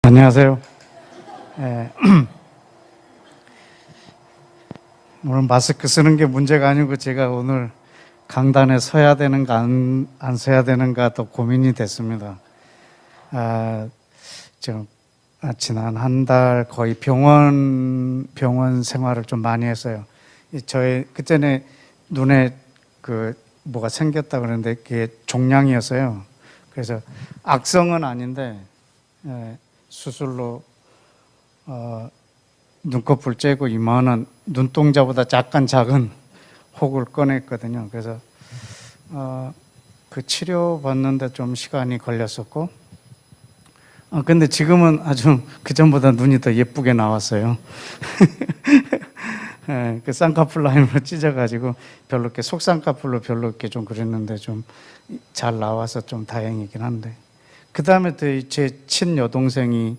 안녕하세요. 예, 오늘 마스크 쓰는 게 문제가 아니고 제가 오늘 강단에 서야 되는가 안 서야 되는가 또 고민이 됐습니다. 지난 한 달 거의 병원 생활을 좀 많이 했어요. 저의 그전에 눈에 뭐가 생겼다 그러는데 그게 종양이었어요. 그래서 악성은 아닌데 수술로 눈꺼풀 째고 이만한 눈동자보다 약간 작은 혹을 꺼냈거든요. 그래서 그 치료 받는데 좀 시간이 걸렸었고, 근데 지금은 아주 그 전보다 눈이 더 예쁘게 나왔어요. 네, 그 쌍꺼풀 라인으로 찢어가지고 별로 이렇게 속쌍꺼풀로 별로 이렇게 좀 그랬는데 좀 잘 나와서 좀 다행이긴 한데. 그 다음에 또 제 친여동생이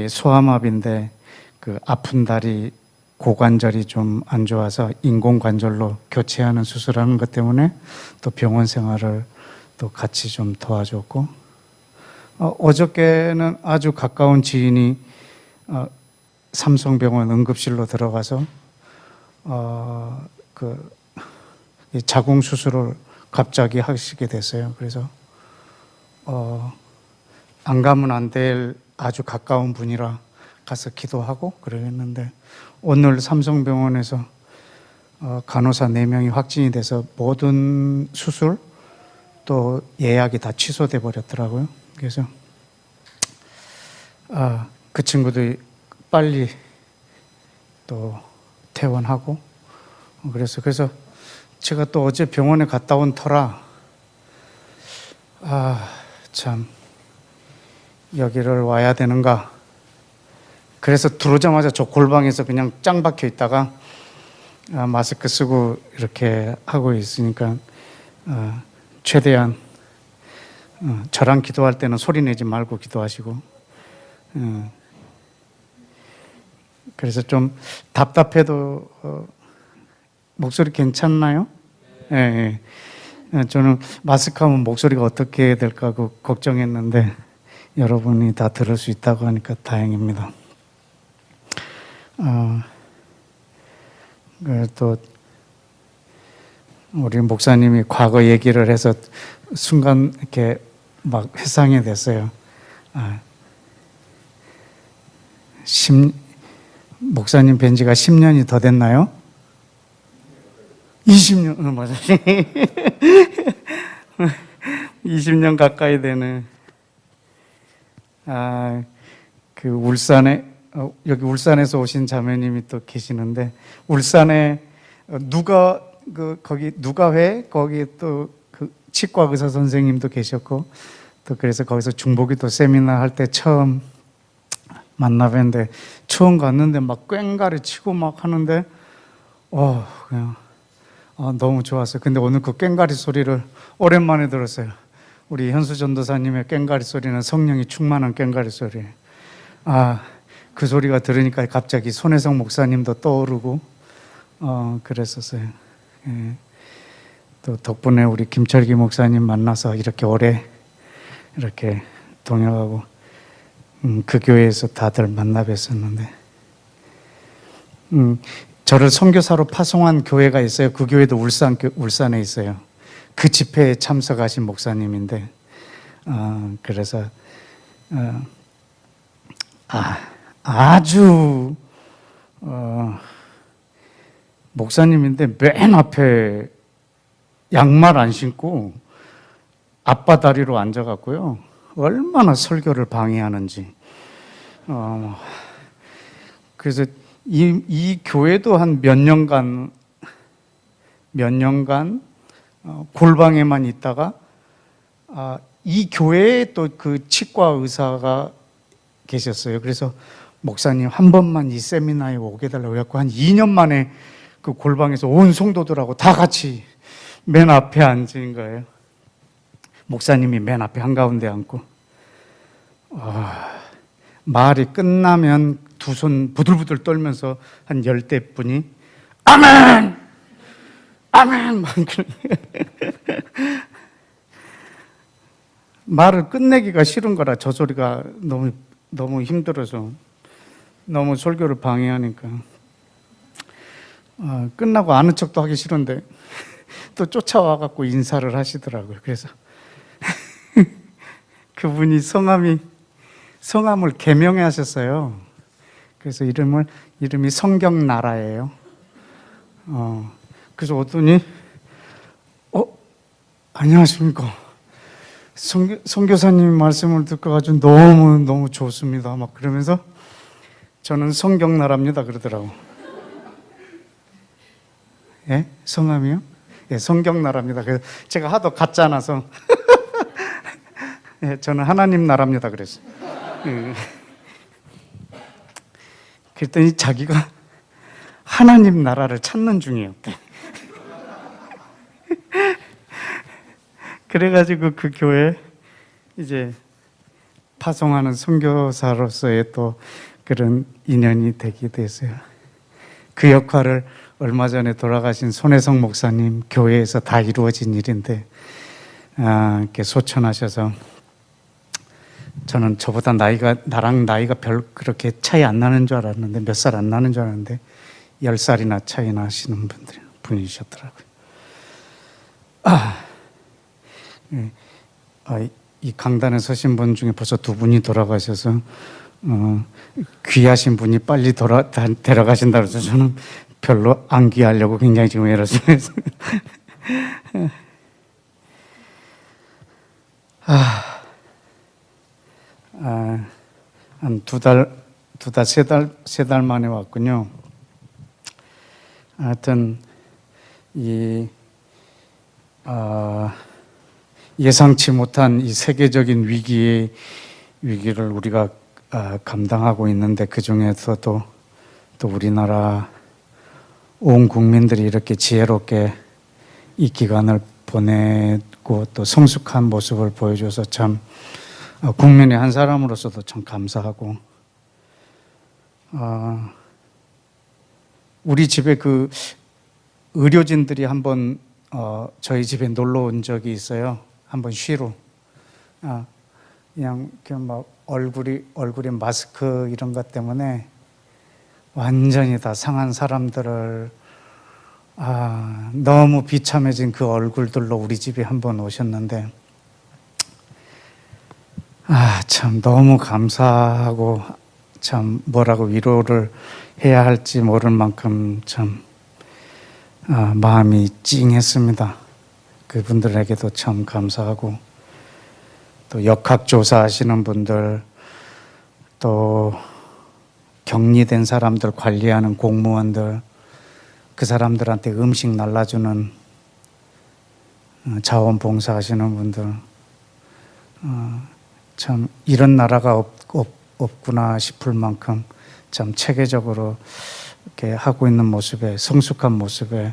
소아마비인데 그 아픈 다리 고관절이 좀 안 좋아서 인공관절로 교체하는 수술하는 것 때문에 또 병원 생활을 또 같이 좀 도와줬고, 어저께는 아주 가까운 지인이 삼성병원 응급실로 들어가서 자궁 수술을 갑자기 하시게 됐어요. 그래서 안 가면 안 될 아주 가까운 분이라 가서 기도하고 그러겠는데, 오늘 삼성병원에서 간호사 4명이 확진이 돼서 모든 수술 또 예약이 다 취소돼 버렸더라고요. 그래서 그 친구들이 빨리 또 퇴원하고, 그래서 제가 또 어제 병원에 갔다 온 터라 참 여기를 와야 되는가. 그래서 들어오자마자 저 골방에서 그냥 짱 박혀 있다가 마스크 쓰고 이렇게 하고 있으니까 최대한 저랑 기도할 때는 소리 내지 말고 기도하시고, 그래서 좀 답답해도 목소리 괜찮나요? 예. 저는 마스크 하면 목소리가 어떻게 될까 하고 걱정했는데 여러분이 다 들을 수 있다고 하니까 다행입니다. 또 우리 목사님이 과거 얘기를 해서 순간 이렇게 막 회상이 됐어요. 목사님 뵌 지가 10년이 더 됐나요? 20년, 맞아요. 20년 가까이 되는. 그 울산에, 여기 울산에서 오신 자매님이 또 계시는데, 울산에 거기 누가회, 거기 또 그 치과 의사 선생님도 계셨고, 또 그래서 거기서 중보기도 세미나 할 때 처음 만나 뵀는데, 처음 갔는데 막 꽹가리 치고 막 하는데, 그냥 너무 좋았어요. 근데 오늘 그 꽹가리 소리를 오랜만에 들었어요. 우리 현수 전도사님의 꽹가리 소리는 성령이 충만한 꽹가리 소리예요. 그 소리가 들으니까 갑자기 손혜성 목사님도 떠오르고 그랬었어요. 예. 또 덕분에 우리 김철기 목사님 만나서 이렇게 오래 이렇게 동역하고 그 교회에서 다들 만나 뵀었는데, 저를 선교사로 파송한 교회가 있어요. 그 교회도 울산에 있어요. 그 집회에 참석하신 목사님인데, 그래서 아주 목사님인데 맨 앞에 양말 안 신고 앞바다리로 앉아갖고요, 얼마나 설교를 방해하는지. 그래서 이 교회도 한 몇 년간 골방에만 있다가 이 교회에 또 그 치과 의사가 계셨어요. 그래서 목사님 한 번만 이 세미나에 오게 달라고 해서 한 2년 만에 그 골방에서 온 성도들하고 다 같이 맨 앞에 앉은 거예요. 목사님이 맨 앞에 한가운데 앉고, 말이 끝나면 두 손 부들부들 떨면서 한 10대 분이 아멘! 아멘! 말을 끝내기가 싫은 거라 저 소리가 너무 너무 힘들어서 너무 설교를 방해하니까 끝나고 아는 척도 하기 싫은데 또 쫓아와 갖고 인사를 하시더라고요. 그래서 그분이 성함을 개명해 하셨어요. 그래서 이름이 성경나라예요. 그래서 오더니 안녕하십니까. 선교사님 말씀을 듣고 가지고 너무 좋습니다. 막 그러면서 저는 성경나라입니다 그러더라고. 예? 성함이요? 예, 성경나라입니다. 그래서 제가 하도 가짜나서 예, 저는 하나님 나라입니다 그랬어요. 예. 그랬더니 자기가 하나님 나라를 찾는 중이었대. 그래가지고 그 교회 이제 파송하는 선교사로서의 또 그런 인연이 되기도 했어요. 그 역할을 얼마 전에 돌아가신 손혜성 목사님 교회에서 다 이루어진 일인데 이렇게 소천하셔서 저는 저보다 나랑 나이가 별 그렇게 차이 안 나는 줄 알았는데 몇 살 안 나는 줄 알았는데 10살이나 차이 나시는 분이셨더라고요. 이 강단에 서신 분 중에 벌써 2분이 돌아가셔서 귀하신 분이 빨리 데려가신다고 해서 저는 별로 안 귀하려고 굉장히 지금 애를 쓰면서 한 세 달 만에 왔군요. 하여튼 예상치 못한 이 세계적인 위기를 우리가 감당하고 있는데 그 중에서도 또 우리나라 온 국민들이 이렇게 지혜롭게 이 기간을 보내고 또 성숙한 모습을 보여줘서 참 국민의 한 사람으로서도 참 감사하고 우리 집에 그 의료진들이 한번 저희 집에 놀러 온 적이 있어요. 한번 쉬러 그냥 막 얼굴에 마스크 이런 것 때문에 완전히 다 상한 사람들을 너무 비참해진 그 얼굴들로 우리 집에 한번 오셨는데 참 너무 감사하고 참 뭐라고 위로를 해야 할지 모를 만큼 참 마음이 찡했습니다. 그분들에게도 참 감사하고 또 역학조사 하시는 분들 또 격리된 사람들 관리하는 공무원들 그 사람들한테 음식 날라주는 자원봉사 하시는 분들 참 이런 나라가 없구나 싶을 만큼 참 체계적으로 이렇게 하고 있는 모습에 성숙한 모습에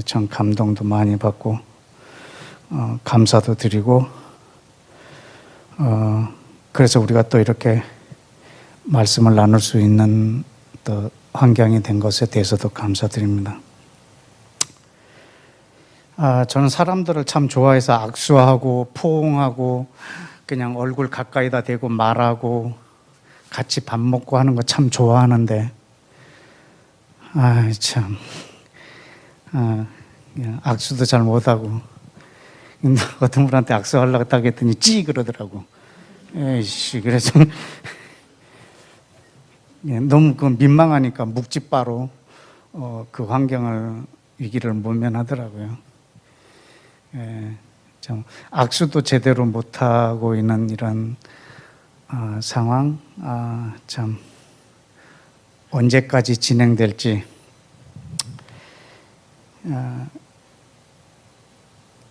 참 감동도 많이 받고 감사도 드리고 그래서 우리가 또 이렇게 말씀을 나눌 수 있는 또 환경이 된 것에 대해서도 감사드립니다. 저는 사람들을 참 좋아해서 악수하고 포옹하고 그냥 얼굴 가까이다 대고 말하고 같이 밥 먹고 하는 거 참 좋아하는데 참 악수도 잘 못하고 어떤 분한테 악수하려고 딱 했더니 찌 그러더라고. 에이씨 그래서 너무 그 민망하니까 묵찌바로 그 위기를 모면하더라고요. 참 악수도 제대로 못하고 있는 이런 상황 참 언제까지 진행될지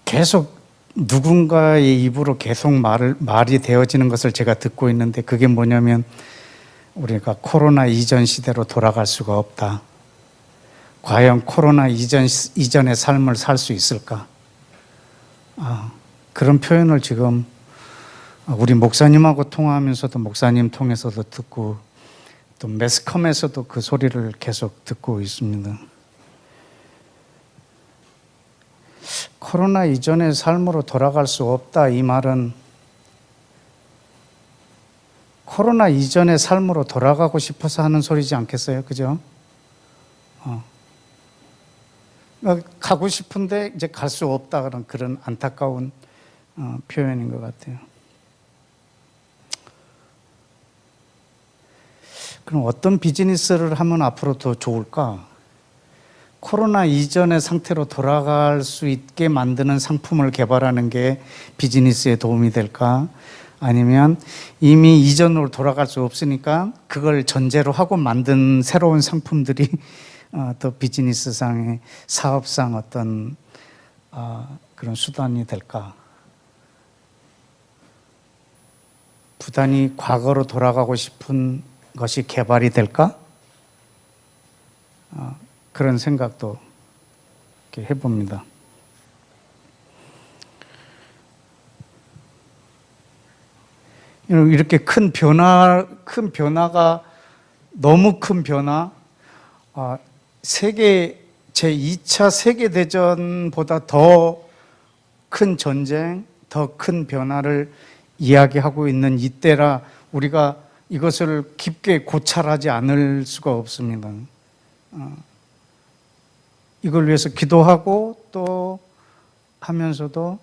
계속 누군가의 입으로 계속 말이 되어지는 것을 제가 듣고 있는데 그게 뭐냐면 우리가 코로나 이전 시대로 돌아갈 수가 없다. 과연 코로나 이전의 삶을 살 수 있을까? 그런 표현을 지금 우리 목사님하고 통화하면서도 목사님 통해서도 듣고 또 매스컴에서도 그 소리를 계속 듣고 있습니다. 코로나 이전의 삶으로 돌아갈 수 없다 이 말은 코로나 이전의 삶으로 돌아가고 싶어서 하는 소리지 않겠어요? 그죠? 가고 싶은데 이제 갈 수 없다 그런 안타까운 표현인 것 같아요. 그럼 어떤 비즈니스를 하면 앞으로 더 좋을까? 코로나 이전의 상태로 돌아갈 수 있게 만드는 상품을 개발하는 게 비즈니스에 도움이 될까? 아니면 이미 이전으로 돌아갈 수 없으니까 그걸 전제로 하고 만든 새로운 상품들이 더 비즈니스상의 사업상 어떤 그런 수단이 될까? 부단히 과거로 돌아가고 싶은 것이 개발이 될까? 그런 생각도 이렇게 해봅니다. 이렇게 큰 변화가 너무 큰 변화, 제2차 세계대전보다 더 큰 전쟁, 더 큰 변화를 이야기하고 있는 이때라 우리가 이것을 깊게 고찰하지 않을 수가 없습니다. 이걸 위해서 기도하고 또 하면서도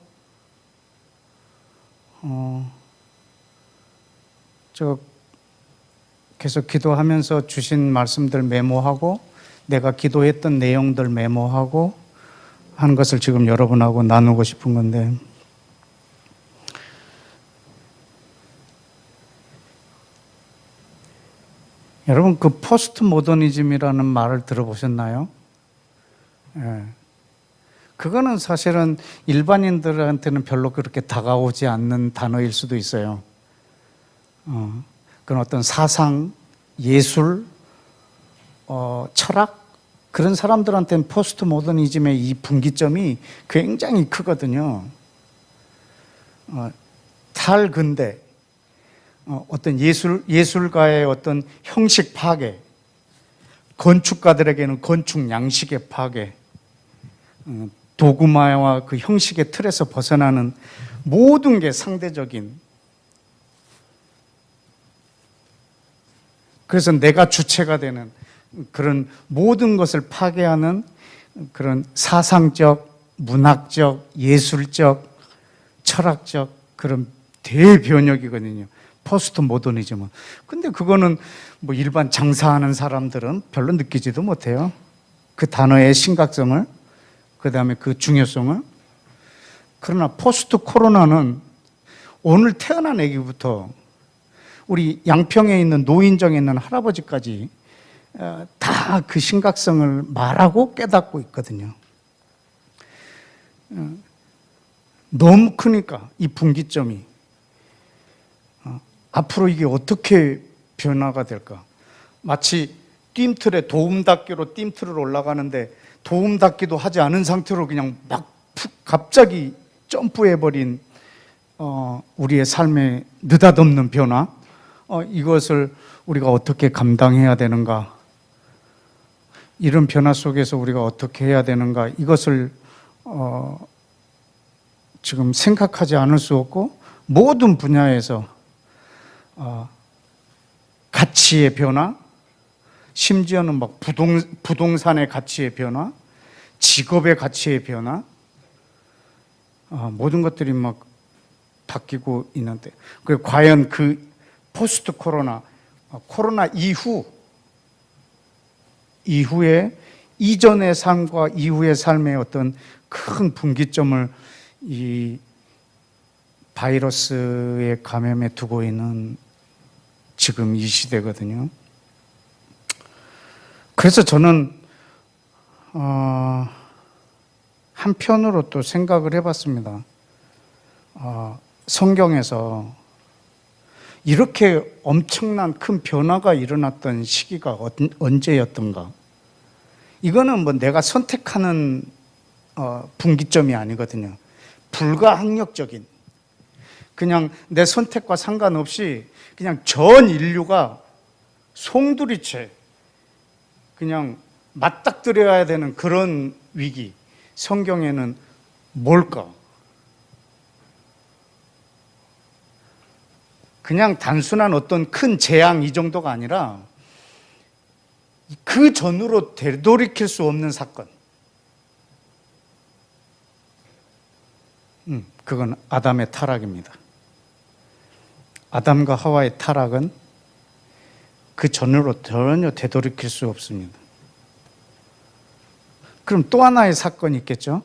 계속 기도하면서 주신 말씀들 메모하고 내가 기도했던 내용들 메모하고 하는 것을 지금 여러분하고 나누고 싶은 건데, 여러분 그 포스트 모더니즘이라는 말을 들어보셨나요? 예. 그거는 사실은 일반인들한테는 별로 그렇게 다가오지 않는 단어일 수도 있어요. 그런 어떤 사상, 예술, 철학, 그런 사람들한테는 포스트 모더니즘의 이 분기점이 굉장히 크거든요. 탈근대, 어떤 예술가의 어떤 형식 파괴, 건축가들에게는 건축 양식의 파괴, 도구마와 그 형식의 틀에서 벗어나는 모든 게 상대적인, 그래서 내가 주체가 되는 그런 모든 것을 파괴하는 그런 사상적, 문학적, 예술적, 철학적 그런 대변혁이거든요. 포스트 모더니즘은. 근데 그거는 뭐 일반 장사하는 사람들은 별로 느끼지도 못해요. 그 단어의 심각성을, 그 다음에 그 중요성을. 그러나 포스트 코로나는 오늘 태어난 아기부터 우리 양평에 있는 노인정에 있는 할아버지까지 다 그 심각성을 말하고 깨닫고 있거든요. 너무 크니까 이 분기점이 앞으로 이게 어떻게 변화가 될까? 마치 뜀틀에 도움닫기로 뜀틀을 올라가는데 도움닫기도 하지 않은 상태로 그냥 막 갑자기 점프해버린 우리의 삶의 느닷없는 변화, 이것을 우리가 어떻게 감당해야 되는가, 이런 변화 속에서 우리가 어떻게 해야 되는가, 이것을 지금 생각하지 않을 수 없고, 모든 분야에서 가치의 변화, 심지어는 막 부동산의 가치의 변화, 직업의 가치의 변화, 모든 것들이 막 바뀌고 있는데, 과연 그 포스트 코로나, 코로나 이후에 이전의 삶과 이후의 삶의 어떤 큰 분기점을 이 바이러스의 감염에 두고 있는 지금 이 시대거든요. 그래서 저는 한편으로 또 생각을 해봤습니다. 성경에서 이렇게 엄청난 큰 변화가 일어났던 시기가 언제였던가? 이거는 뭐 내가 선택하는 분기점이 아니거든요. 불가항력적인, 그냥 내 선택과 상관없이 그냥 전 인류가 송두리째 그냥 맞닥뜨려야 되는 그런 위기, 성경에는 뭘까? 그냥 단순한 어떤 큰 재앙 이 정도가 아니라 그 전으로 되돌이킬 수 없는 사건. 그건 아담의 타락입니다. 아담과 하와의 타락은 그 전으로 전혀 되돌이킬 수 없습니다. 그럼 또 하나의 사건이 있겠죠?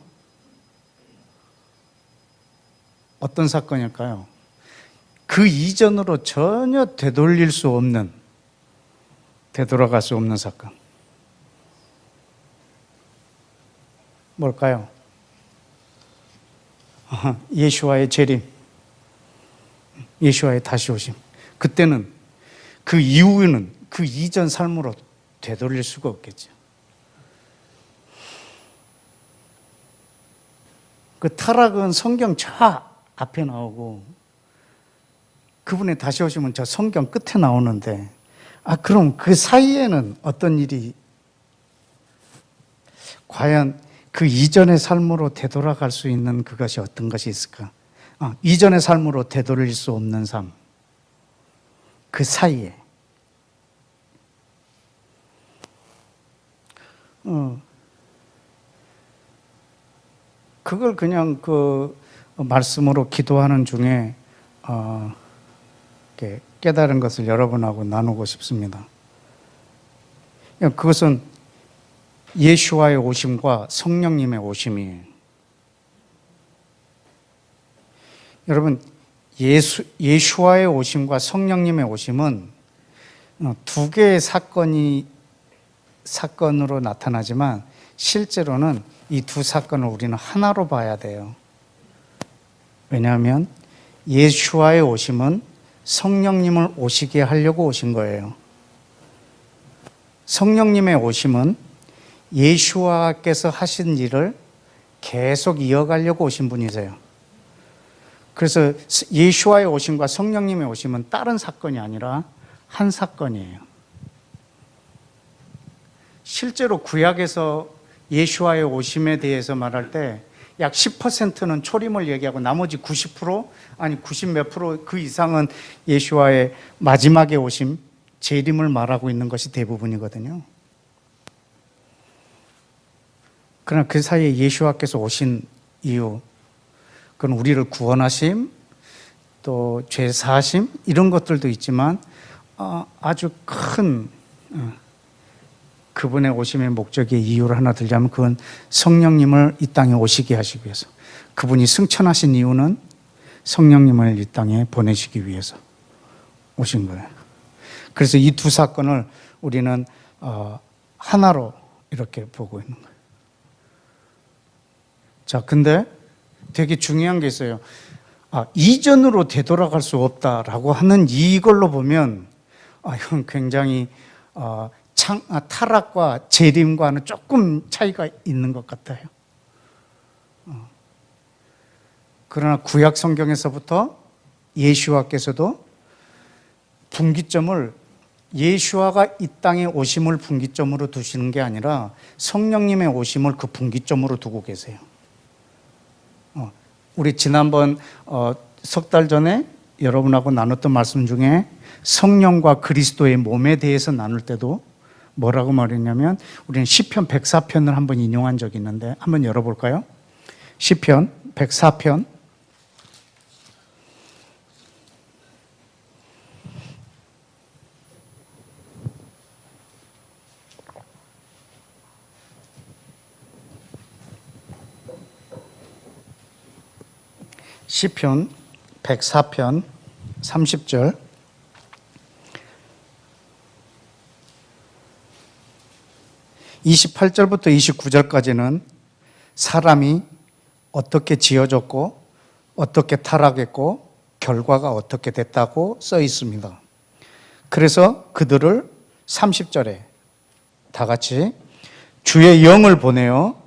어떤 사건일까요? 그 이전으로 전혀 되돌릴 수 없는, 되돌아갈 수 없는 사건. 뭘까요? 예수와의 재림, 예수와의 다시 오심. 그때는 그 이후에는 그 이전 삶으로 되돌릴 수가 없겠죠. 그 타락은 성경 저 앞에 나오고 그분의 다시 오심은 저 성경 끝에 나오는데, 그럼 그 사이에는 어떤 일이, 과연 그 이전의 삶으로 되돌아갈 수 있는 그것이 어떤 것이 있을까? 이전의 삶으로 되돌릴 수 없는 삶, 그 사이에 그걸 그냥 그 말씀으로 기도하는 중에 깨달은 것을 여러분하고 나누고 싶습니다. 그것은 예수와의 오심과 성령님의 오심이에요. 여러분, 예수와의 오심과 성령님의 오심은 두 개의 사건으로 나타나지만 실제로는 이 두 사건을 우리는 하나로 봐야 돼요. 왜냐하면 예수와의 오심은 성령님을 오시게 하려고 오신 거예요. 성령님의 오심은 예수와께서 하신 일을 계속 이어가려고 오신 분이세요. 그래서 예수와의 오심과 성령님의 오심은 다른 사건이 아니라 한 사건이에요. 실제로 구약에서 예수와의 오심에 대해서 말할 때 약 10%는 초림을 얘기하고 나머지 90% 아니 90 몇 프로 그 이상은 예수와의 마지막에 오심, 재림을 말하고 있는 것이 대부분이거든요. 그러나 그 사이에 예수와께서 오신 이유, 그건 우리를 구원하심, 또 죄 사하심 이런 것들도 있지만 아주 큰 그분의 오심의 목적의 이유를 하나 들자면 그건 성령님을 이 땅에 오시게 하시기 위해서, 그분이 승천하신 이유는 성령님을 이 땅에 보내시기 위해서 오신 거예요. 그래서 이 두 사건을 우리는 하나로 이렇게 보고 있는 거예요. 자, 근데 되게 중요한 게 있어요. 이전으로 되돌아갈 수 없다라고 하는 이걸로 보면 이건 굉장히 타락과 재림과는 조금 차이가 있는 것 같아요. 그러나 구약 성경에서부터 예수와께서도 분기점을, 예수와가 이 땅에 오심을 분기점으로 두시는 게 아니라 성령님의 오심을 그 분기점으로 두고 계세요. 우리 지난번 석 달 전에 여러분하고 나눴던 말씀 중에 성령과 그리스도의 몸에 대해서 나눌 때도 뭐라고 말했냐면, 우리는 시편 104편을 한번 인용한 적이 있는데 한번 열어볼까요? 시편 104편 시편 104편 30절, (28절부터) (29절까지는) 사람이 어떻게 지어졌고 어떻게 타락했고 결과가 어떻게 됐다고 써 있습니다. 그래서 그들을 30절에 다 같이 주의 영을 보내어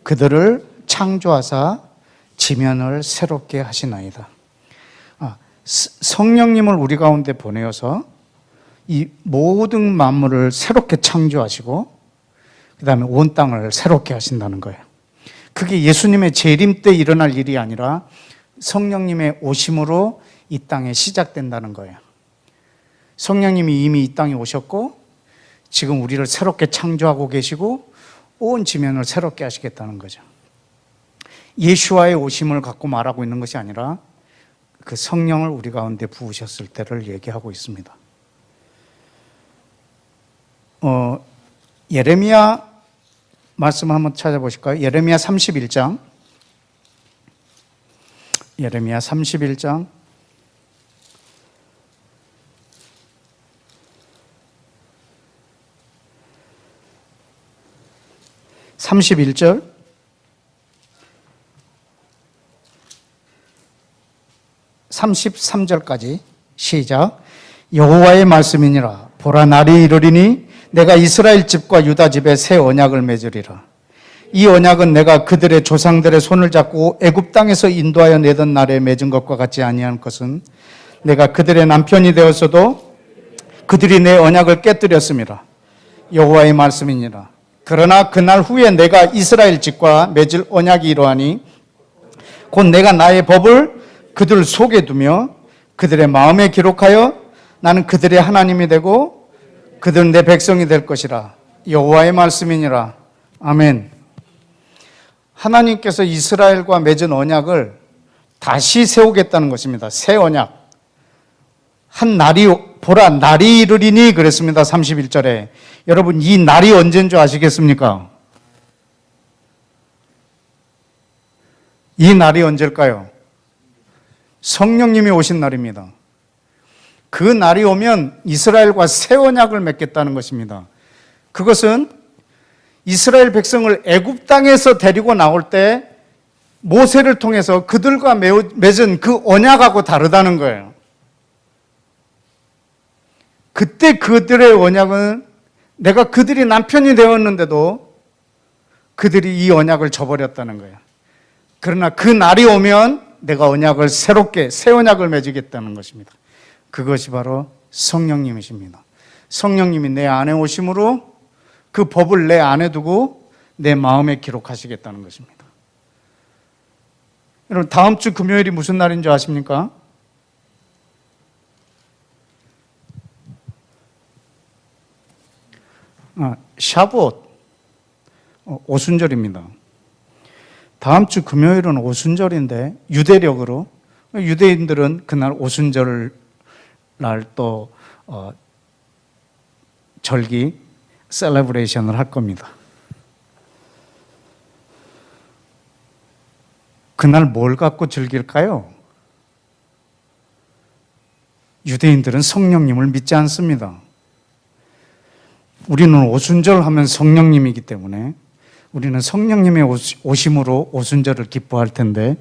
그들을 창조하사 지면을 새롭게 하시나이다. 성령님을 우리 가운데 보내어서 이 모든 만물을 새롭게 창조하시고 그 다음에 온 땅을 새롭게 하신다는 거예요. 그게 예수님의 재림 때 일어날 일이 아니라 성령님의 오심으로 이 땅에 시작된다는 거예요. 성령님이 이미 이 땅에 오셨고 지금 우리를 새롭게 창조하고 계시고 온 지면을 새롭게 하시겠다는 거죠. 예수와의 오심을 갖고 말하고 있는 것이 아니라 그 성령을 우리 가운데 부으셨을 때를 얘기하고 있습니다. 예레미야 말씀 한번 찾아보실까요? 예레미야 31장. 예레미야 31장. 31절. 33절까지 시작. 여호와의 말씀이니라. 보라, 날이 이르리니 내가 이스라엘 집과 유다 집에 새 언약을 맺으리라. 이 언약은 내가 그들의 조상들의 손을 잡고 애굽 땅에서 인도하여 내던 날에 맺은 것과 같지 아니한 것은 내가 그들의 남편이 되었어도 그들이 내 언약을 깨뜨렸음이라. 여호와의 말씀이니라. 그러나 그날 후에 내가 이스라엘 집과 맺을 언약이 이러하니 곧 내가 나의 법을 그들 속에 두며 그들의 마음에 기록하여 나는 그들의 하나님이 되고 그들은 내 백성이 될 것이라. 여호와의 말씀이니라. 아멘. 하나님께서 이스라엘과 맺은 언약을 다시 세우겠다는 것입니다. 새 언약. 한 날이 보라, 날이 이르리니 그랬습니다. 31절에. 여러분, 이 날이 언제인 줄 아시겠습니까? 이 날이 언제일까요? 성령님이 오신 날입니다. 그 날이 오면 이스라엘과 새 언약을 맺겠다는 것입니다. 그것은 이스라엘 백성을 애굽 땅에서 데리고 나올 때 모세를 통해서 그들과 맺은 그 언약하고 다르다는 거예요. 그때 그들의 언약은 내가 그들이 남편이 되었는데도 그들이 이 언약을 저버렸다는 거예요. 그러나 그 날이 오면 내가 언약을 새롭게 새 언약을 맺겠다는 것입니다. 그것이 바로 성령님이십니다. 성령님이 내 안에 오심으로 그 법을 내 안에 두고 내 마음에 기록하시겠다는 것입니다. 여러분, 다음 주 금요일이 무슨 날인 줄 아십니까? 샤봇, 오순절입니다. 다음 주 금요일은 오순절인데 유대력으로 유대인들은 그날 오순절 날 또 절기 셀레브레이션을 할 겁니다. 그날 뭘 갖고 즐길까요? 유대인들은 성령님을 믿지 않습니다. 우리는 오순절 하면 성령님이기 때문에 우리는 성령님의 오심으로 오순절을 기뻐할 텐데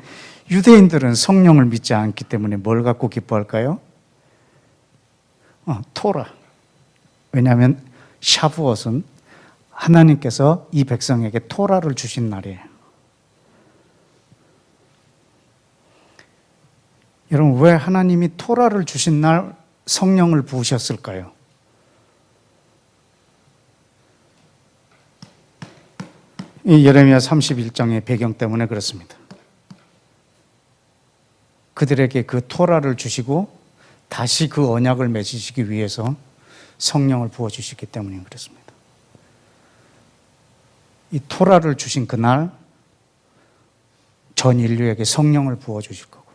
유대인들은 성령을 믿지 않기 때문에 뭘 갖고 기뻐할까요? 토라. 왜냐하면 샤부엇은 하나님께서 이 백성에게 토라를 주신 날이에요. 여러분, 왜 하나님이 토라를 주신 날 성령을 부으셨을까요? 이 예레미야 31장의 배경 때문에 그렇습니다. 그들에게 그 토라를 주시고 다시 그 언약을 맺으시기 위해서 성령을 부어주시기 때문에 그렇습니다. 이 토라를 주신 그날 전 인류에게 성령을 부어주실 거고,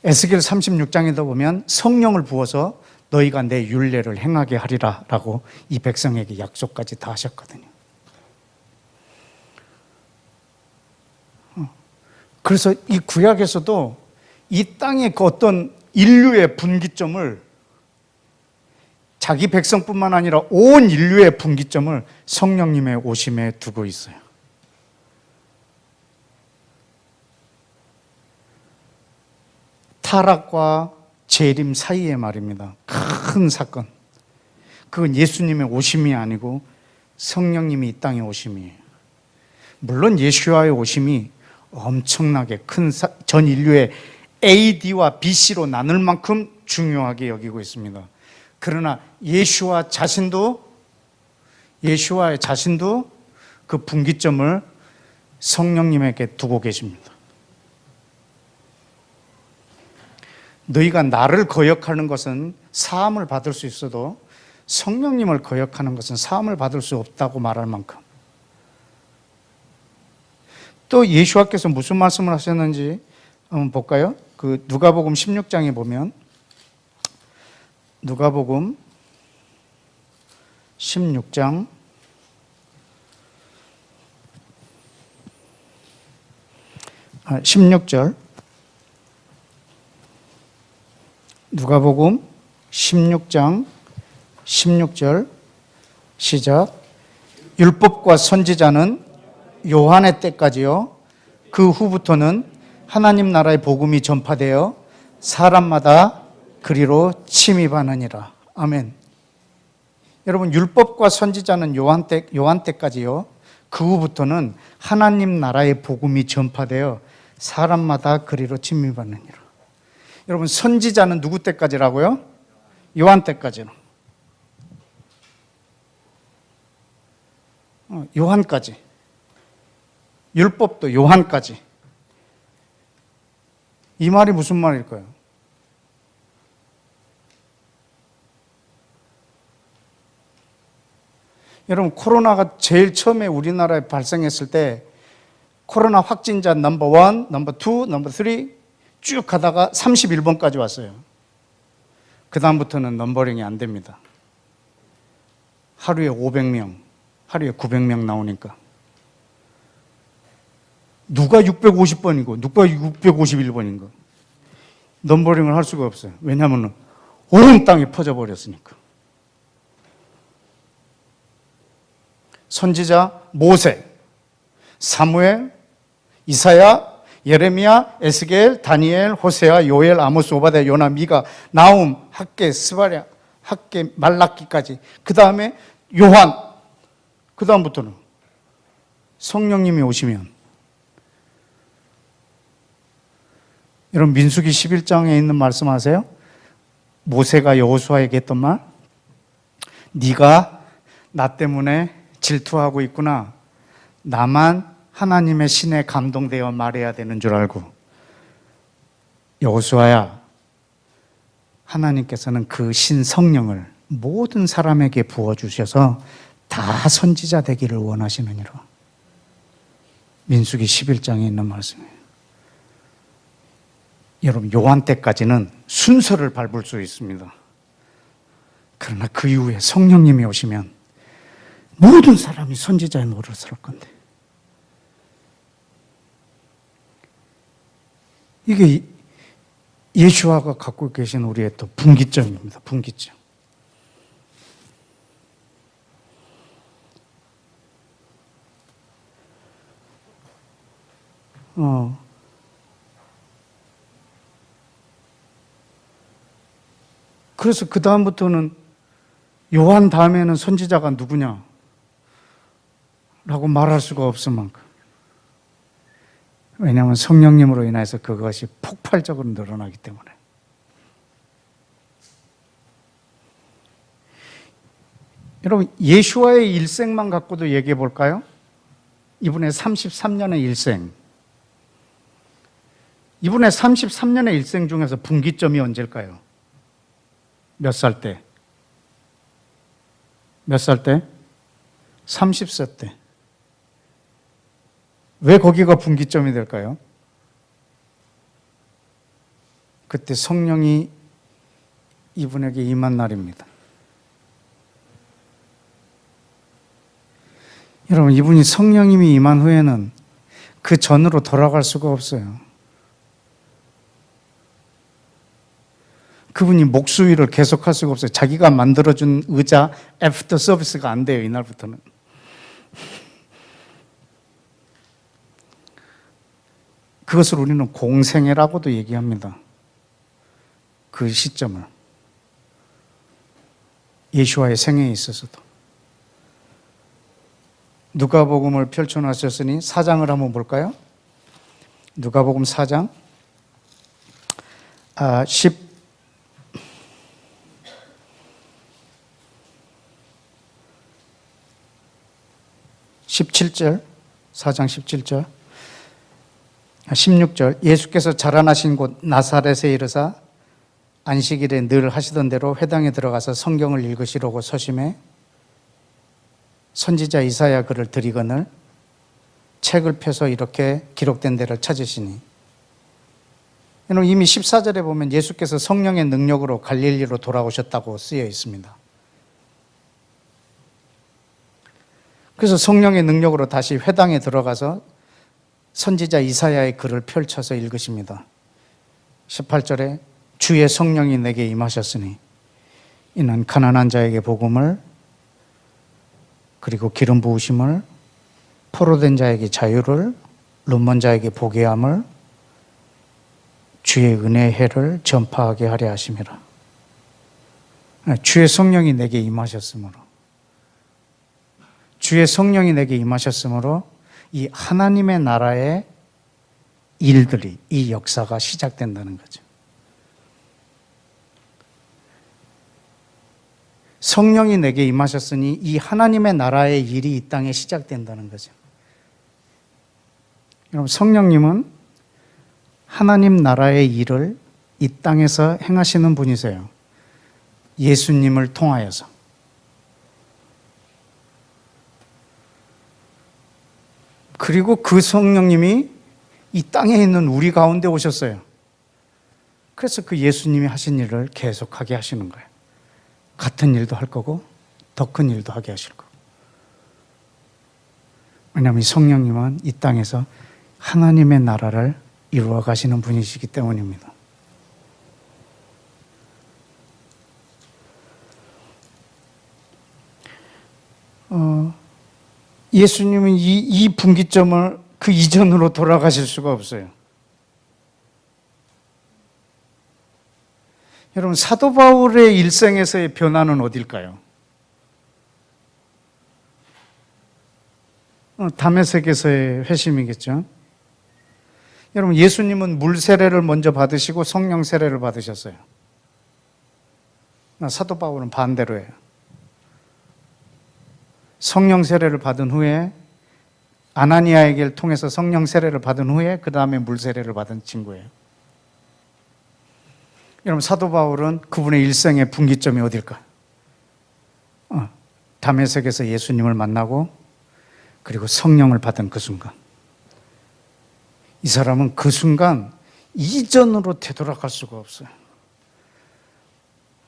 에스겔 36장에도 보면 성령을 부어서 너희가 내 율례를 행하게 하리라 라고 이 백성에게 약속까지 다 하셨거든요. 그래서 이 구약에서도 이 땅의 그 어떤 인류의 분기점을 자기 백성뿐만 아니라 온 인류의 분기점을 성령님의 오심에 두고 있어요. 타락과 재림 사이의 말입니다. 큰 사건. 그건 예수님의 오심이 아니고 성령님이 이 땅에 오심이에요. 물론 예수와의 오심이 엄청나게 큰 전 인류의 AD와 BC로 나눌 만큼 중요하게 여기고 있습니다. 그러나 예수와의 자신도 그 분기점을 성령님에게 두고 계십니다. 너희가 나를 거역하는 것은 사함을 받을 수 있어도 성령님을 거역하는 것은 사함을 받을 수 없다고 말할 만큼. 또 예수와께서 무슨 말씀을 하셨는지 한번 볼까요? 그 누가복음 16장에 보면, 누가복음 16장 16절, 누가복음 16장 16절 시작. 율법과 선지자는 요한의 때까지요, 그 후부터는 하나님 나라의 복음이 전파되어 사람마다 그리로 침입하느니라. 아멘. 여러분, 율법과 선지자는 요한 때까지요, 그 후부터는 하나님 나라의 복음이 전파되어 사람마다 그리로 침입하느니라. 여러분, 선지자는 누구 때까지라고요? 요한 때까지는. 요한까지. 율법도 요한까지. 이 말이 무슨 말일까요? 여러분, 코로나가 제일 처음에 우리나라에 발생했을 때 코로나 확진자 넘버 1, 넘버 2, 넘버 3 쭉 가다가 31번까지 왔어요. 그 다음부터는 넘버링이 안 됩니다. 하루에 500명, 하루에 900명 나오니까. 누가 650번이고 누가 651번인가. 넘버링을 할 수가 없어요. 왜냐하면 온 땅에 퍼져버렸으니까. 선지자 모세, 사무엘, 이사야, 예레미야, 에스겔, 다니엘, 호세아, 요엘, 아모스, 오바댜, 요나, 미가, 나움, 학개, 스바랴, 학개, 말라기까지. 그 다음에 요한. 그 다음부터는 성령님이 오시면, 여러분, 민수기 11장에 있는 말씀 아세요? 모세가 여호수아에게 했던 말, 네가 나 때문에 질투하고 있구나. 나만 하나님의 신에 감동되어 말해야 되는 줄 알고. 여호수아야, 하나님께서는 그 신 성령을 모든 사람에게 부어주셔서 다 선지자 되기를 원하시느니라. 민수기 11장에 있는 말씀이에요. 여러분, 요한 때까지는 순서를 밟을 수 있습니다. 그러나 그 이후에 성령님이 오시면 모든 사람이 선지자의 노릇을 할 건데, 이게 예수와가 갖고 계신 우리의 또 분기점입니다. 분기점. 그래서 그 다음부터는 요한 다음에는 선지자가 누구냐? 라고 말할 수가 없을 만큼. 왜냐하면 성령님으로 인해서 그것이 폭발적으로 늘어나기 때문에. 여러분, 예수와의 일생만 갖고도 얘기해 볼까요? 이분의 33년의 일생. 이분의 33년의 일생 중에서 분기점이 언제일까요? 몇 살 때? 몇 살 때? 30세 때. 왜 거기가 분기점이 될까요? 그때 성령이 이분에게 임한 날입니다. 여러분, 이분이 성령님이 임한 후에는 그 전으로 돌아갈 수가 없어요. 그분이 목수일을 계속할 수가 없어요. 자기가 만들어준 의자 애프터 서비스가 안 돼요, 이날부터는. 그것을 우리는 공생애라고도 얘기합니다. 그 시점을. 예수와의 생애에 있어서도. 누가복음을 펼쳐놨었으니 4장을 한번 볼까요? 누가복음 4장 17절, 4장 17절, 16절. 예수께서 자라나신 곳 나사렛에 이르사 안식일에 늘 하시던 대로 회당에 들어가서 성경을 읽으시려고 서심해 선지자 이사야 글을 들이거늘 책을 펴서 이렇게 기록된 데를 찾으시니, 여러분 이미 14절에 보면 예수께서 성령의 능력으로 갈릴리로 돌아오셨다고 쓰여 있습니다. 그래서 성령의 능력으로 다시 회당에 들어가서 선지자 이사야의 글을 펼쳐서 읽으십니다. 18절에 주의 성령이 내게 임하셨으니 이는 가난한 자에게 복음을, 그리고 기름 부으심을, 포로된 자에게 자유를, 눈먼 자에게 보게 함을, 주의 은혜의 해를 전파하게 하려 하심이라. 주의 성령이 내게 임하셨으므로, 주의 성령이 내게 임하셨으므로 이 하나님의 나라의 일들이, 이 역사가 시작된다는 거죠. 성령이 내게 임하셨으니 이 하나님의 나라의 일이 이 땅에 시작된다는 거죠. 여러분, 성령님은 하나님 나라의 일을 이 땅에서 행하시는 분이세요. 예수님을 통하여서. 그리고 그 성령님이 이 땅에 있는 우리 가운데 오셨어요. 그래서 그 예수님이 하신 일을 계속하게 하시는 거예요. 같은 일도 할 거고 더 큰 일도 하게 하실 거고. 왜냐하면 이 성령님은 이 땅에서 하나님의 나라를 이루어 가시는 분이시기 때문입니다. 예수님은 이 분기점을 그 이전으로 돌아가실 수가 없어요. 여러분, 사도 바울의 일생에서의 변화는 어딜까요? 다메섹에서의 회심이겠죠. 여러분, 예수님은 물 세례를 먼저 받으시고 성령 세례를 받으셨어요. 사도 바울은 반대로예요. 성령 세례를 받은 후에, 아나니아에게 통해서 성령 세례를 받은 후에 그 다음에 물 세례를 받은 친구예요. 여러분, 사도 바울은 그분의 일생의 분기점이 어딜까? 다메섹에서 예수님을 만나고 그리고 성령을 받은 그 순간. 이 사람은 그 순간 이전으로 되돌아갈 수가 없어요.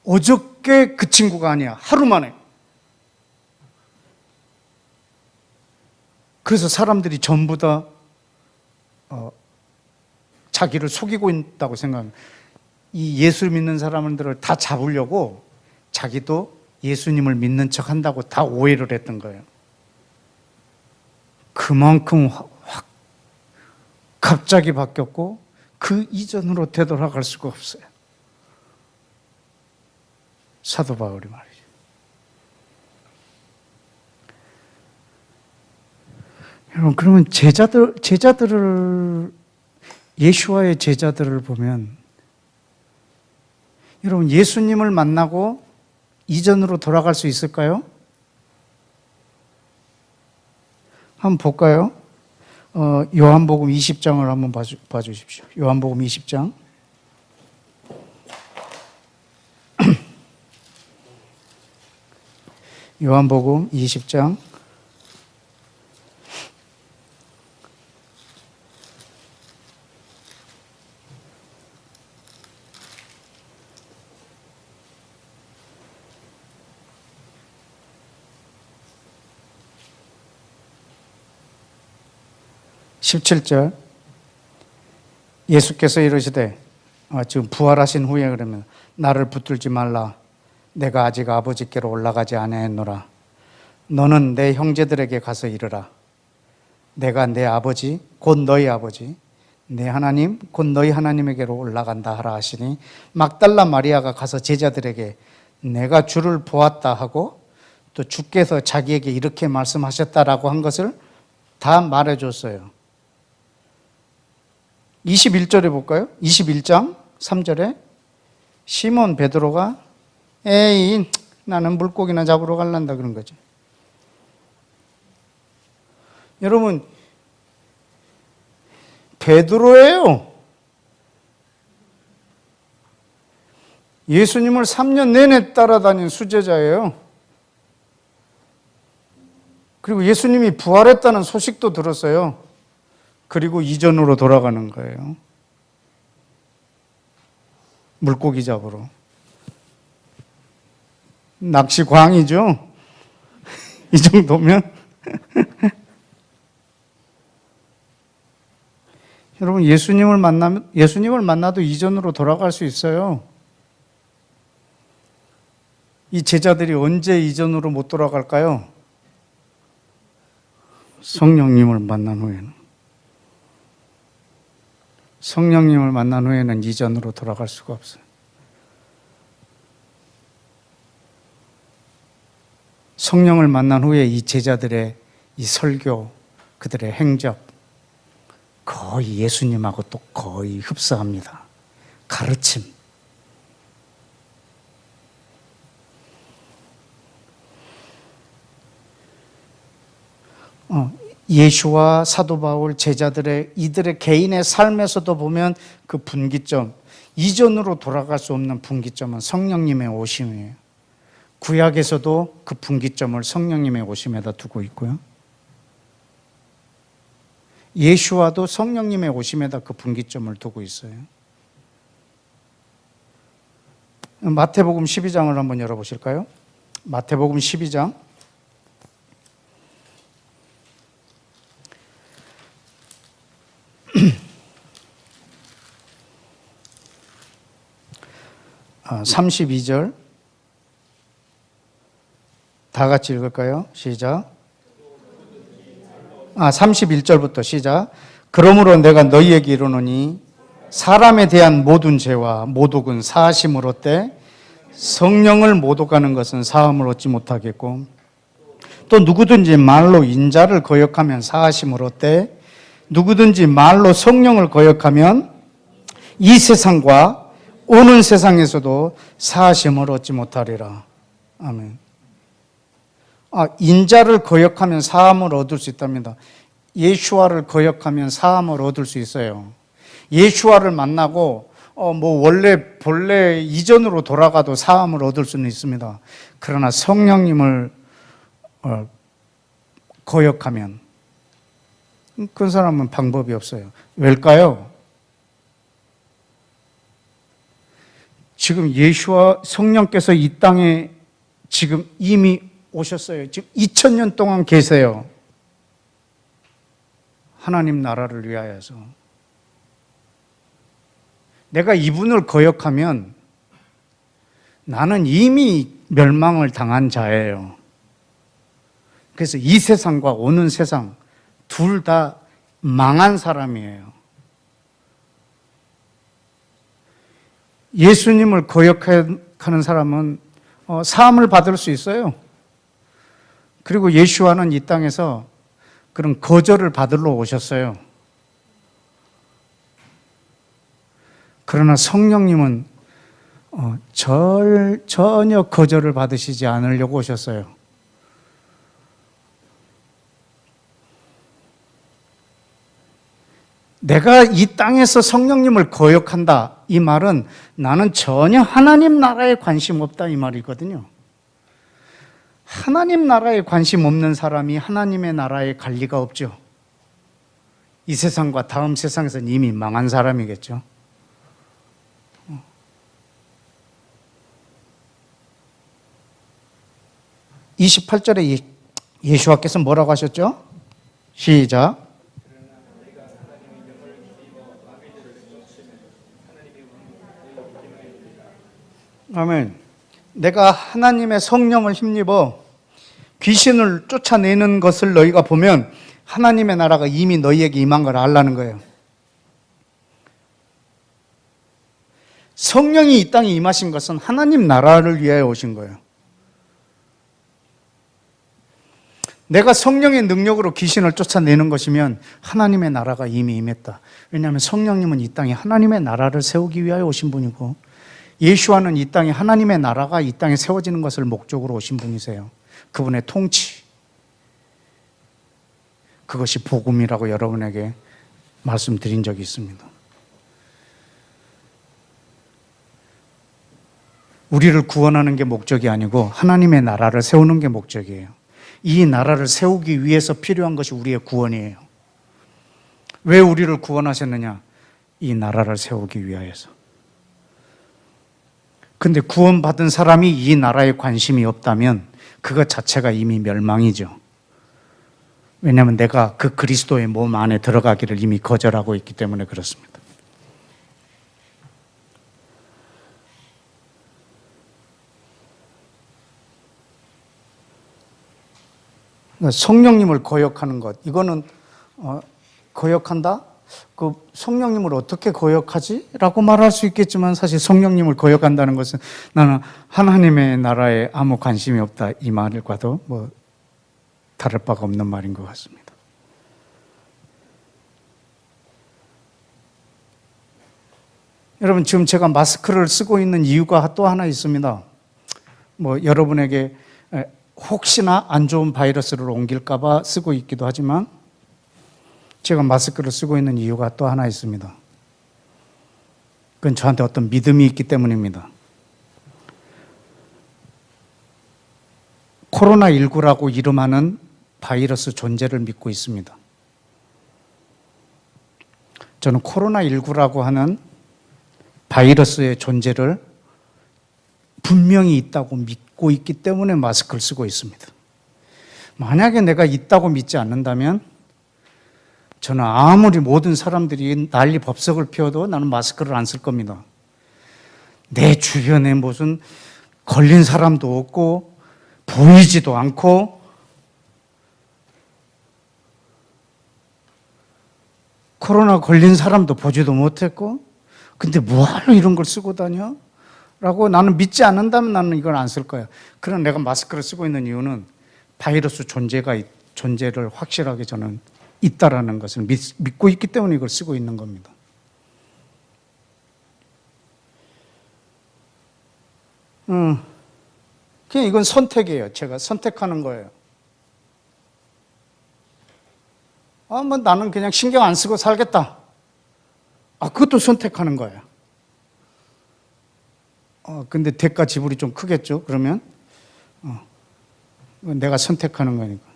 어저께 그 친구가 아니야. 하루 만에. 그래서 사람들이 전부 다 자기를 속이고 있다고 생각합니다. 이 예수 믿는 사람들을 다 잡으려고 자기도 예수님을 믿는 척 한다고 다 오해를 했던 거예요. 그만큼 확 갑자기 바뀌었고 그 이전으로 되돌아갈 수가 없어요. 사도 바울이 말이죠. 여러분, 그러면 제자들을, 예수와의 제자들을 보면, 여러분, 예수님을 만나고 이전으로 돌아갈 수 있을까요? 한번 볼까요? 요한복음 20장을 한번 봐주십시오. 요한복음 20장. 요한복음 20장. 17절. 예수께서 이르시되, 지금 부활하신 후에 그러면, 나를 붙들지 말라. 내가 아직 아버지께로 올라가지 아니하였노라. 너는 내 형제들에게 가서 이르라. 내가 내 아버지 곧 너희 아버지, 내 하나님 곧 너희 하나님에게로 올라간다 하라 하시니, 막달라 마리아가 가서 제자들에게 내가 주를 보았다 하고 또 주께서 자기에게 이렇게 말씀하셨다라고 한 것을 다 말해줬어요. 21절에 볼까요? 21장 3절에 시몬 베드로가 에이, 나는 물고기나 잡으러 갈란다 그런 거죠. 여러분, 베드로예요. 예수님을 3년 내내 따라다닌 수제자예요. 그리고 예수님이 부활했다는 소식도 들었어요. 그리고 이전으로 돌아가는 거예요. 물고기 잡으러. 낚시광이죠? 이 정도면. 여러분, 예수님을 만나도 이전으로 돌아갈 수 있어요. 이 제자들이 언제 이전으로 못 돌아갈까요? 성령님을 만난 후에는. 성령님을 만난 후에는 이전으로 돌아갈 수가 없어요. 성령을 만난 후에 이 제자들의 이 설교, 그들의 행적, 거의 예수님하고 또 거의 흡사합니다. 가르침. 예수와 사도 바울 제자들의 이들의 개인의 삶에서도 보면 그 분기점, 이전으로 돌아갈 수 없는 분기점은 성령님의 오심이에요. 구약에서도 그 분기점을 성령님의 오심에다 두고 있고요. 예수와도 성령님의 오심에다 그 분기점을 두고 있어요. 마태복음 12장을 한번 열어보실까요? 마태복음 12장. 아, 32절 다 같이 읽을까요? 시작. 31절부터 시작. 그러므로 내가 너희에게 이르노니 사람에 대한 모든 죄와 모독은 사하심을 얻되 성령을 모독하는 것은 사함을 얻지 못하겠고 또 누구든지 말로 인자를 거역하면 사하심을 얻되 누구든지 말로 성령을 거역하면 이 세상과 오는 세상에서도 사하심을 얻지 못하리라. 아멘. 인자를 거역하면 사함을 얻을 수 있답니다. 예수와를 거역하면 사함을 얻을 수 있어요. 예수와를 만나고 본래 이전으로 돌아가도 사함을 얻을 수는 있습니다. 그러나 성령님을 거역하면 그 사람은 방법이 없어요. 왜일까요? 지금 예수와 성령께서 이 땅에 지금 이미 오셨어요. 지금 2000년 동안 계세요. 하나님 나라를 위하여서. 내가 이분을 거역하면 나는 이미 멸망을 당한 자예요. 그래서 이 세상과 오는 세상 둘 다 망한 사람이에요. 예수님을 거역하는 사람은 사함을 받을 수 있어요. 그리고 예수와는 이 땅에서 그런 거절을 받으러 오셨어요. 그러나 성령님은 전혀 거절을 받으시지 않으려고 오셨어요. 내가 이 땅에서 성령님을 거역한다, 이 말은 나는 전혀 하나님 나라에 관심 없다, 이 말이거든요. 하나님 나라에 관심 없는 사람이 하나님의 나라에 갈 리가 없죠. 이 세상과 다음 세상에서는 이미 망한 사람이겠죠. 28절에 예수와께서 뭐라고 하셨죠? 시작. 아멘. 내가 하나님의 성령을 힘입어 귀신을 쫓아내는 것을 너희가 보면 하나님의 나라가 이미 너희에게 임한 걸 알라는 거예요. 성령이 이 땅에 임하신 것은 하나님 나라를 위하여 오신 거예요. 내가 성령의 능력으로 귀신을 쫓아내는 것이면 하나님의 나라가 이미 임했다. 왜냐하면 성령님은 이 땅에 하나님의 나라를 세우기 위하여 오신 분이고 예수와는 이 땅에 하나님의 나라가 이 땅에 세워지는 것을 목적으로 오신 분이세요. 그분의 통치, 그것이 복음이라고 여러분에게 말씀드린 적이 있습니다. 우리를 구원하는 게 목적이 아니고 하나님의 나라를 세우는 게 목적이에요. 이 나라를 세우기 위해서 필요한 것이 우리의 구원이에요. 왜 우리를 구원하셨느냐? 이 나라를 세우기 위하여서. 근데 구원받은 사람이 이 나라에 관심이 없다면 그것 자체가 이미 멸망이죠. 왜냐하면 내가 그 그리스도의 몸 안에 들어가기를 이미 거절하고 있기 때문에 그렇습니다. 성령님을 거역하는 것, 이거는 거역한다? 그 성령님을 어떻게 거역하지? 라고 말할 수 있겠지만 사실 성령님을 거역한다는 것은 나는 하나님의 나라에 아무 관심이 없다, 이 말과도 뭐 다를 바가 없는 말인 것 같습니다. 여러분, 지금 제가 마스크를 쓰고 있는 이유가 또 하나 있습니다. 뭐 여러분에게 혹시나 안 좋은 바이러스를 옮길까 봐 쓰고 있기도 하지만 제가 마스크를 쓰고 있는 이유가 또 하나 있습니다. 그건 저한테 어떤 믿음이 있기 때문입니다. 코로나19라고 이름하는 바이러스 존재를 믿고 있습니다. 저는 코로나19라고 하는 바이러스의 존재를 분명히 있다고 믿고 있기 때문에 마스크를 쓰고 있습니다. 만약에 내가 있다고 믿지 않는다면 저는 아무리 모든 사람들이 난리 법석을 피워도 나는 마스크를 안 쓸 겁니다. 내 주변에 무슨 걸린 사람도 없고 보이지도 않고 코로나 걸린 사람도 보지도 못했고 근데 뭐하러 이런 걸 쓰고 다녀? 라고 나는 믿지 않는다면 나는 이걸 안 쓸 거야. 그러나 내가 마스크를 쓰고 있는 이유는 바이러스 존재를 확실하게 저는 있다라는 것을 믿고 있기 때문에 이걸 쓰고 있는 겁니다. 그냥 이건 선택이에요. 제가 선택하는 거예요. 뭐 나는 그냥 신경 안 쓰고 살겠다. 그것도 선택하는 거예요. 근데 대가 지불이 좀 크겠죠, 그러면? 내가 선택하는 거니까.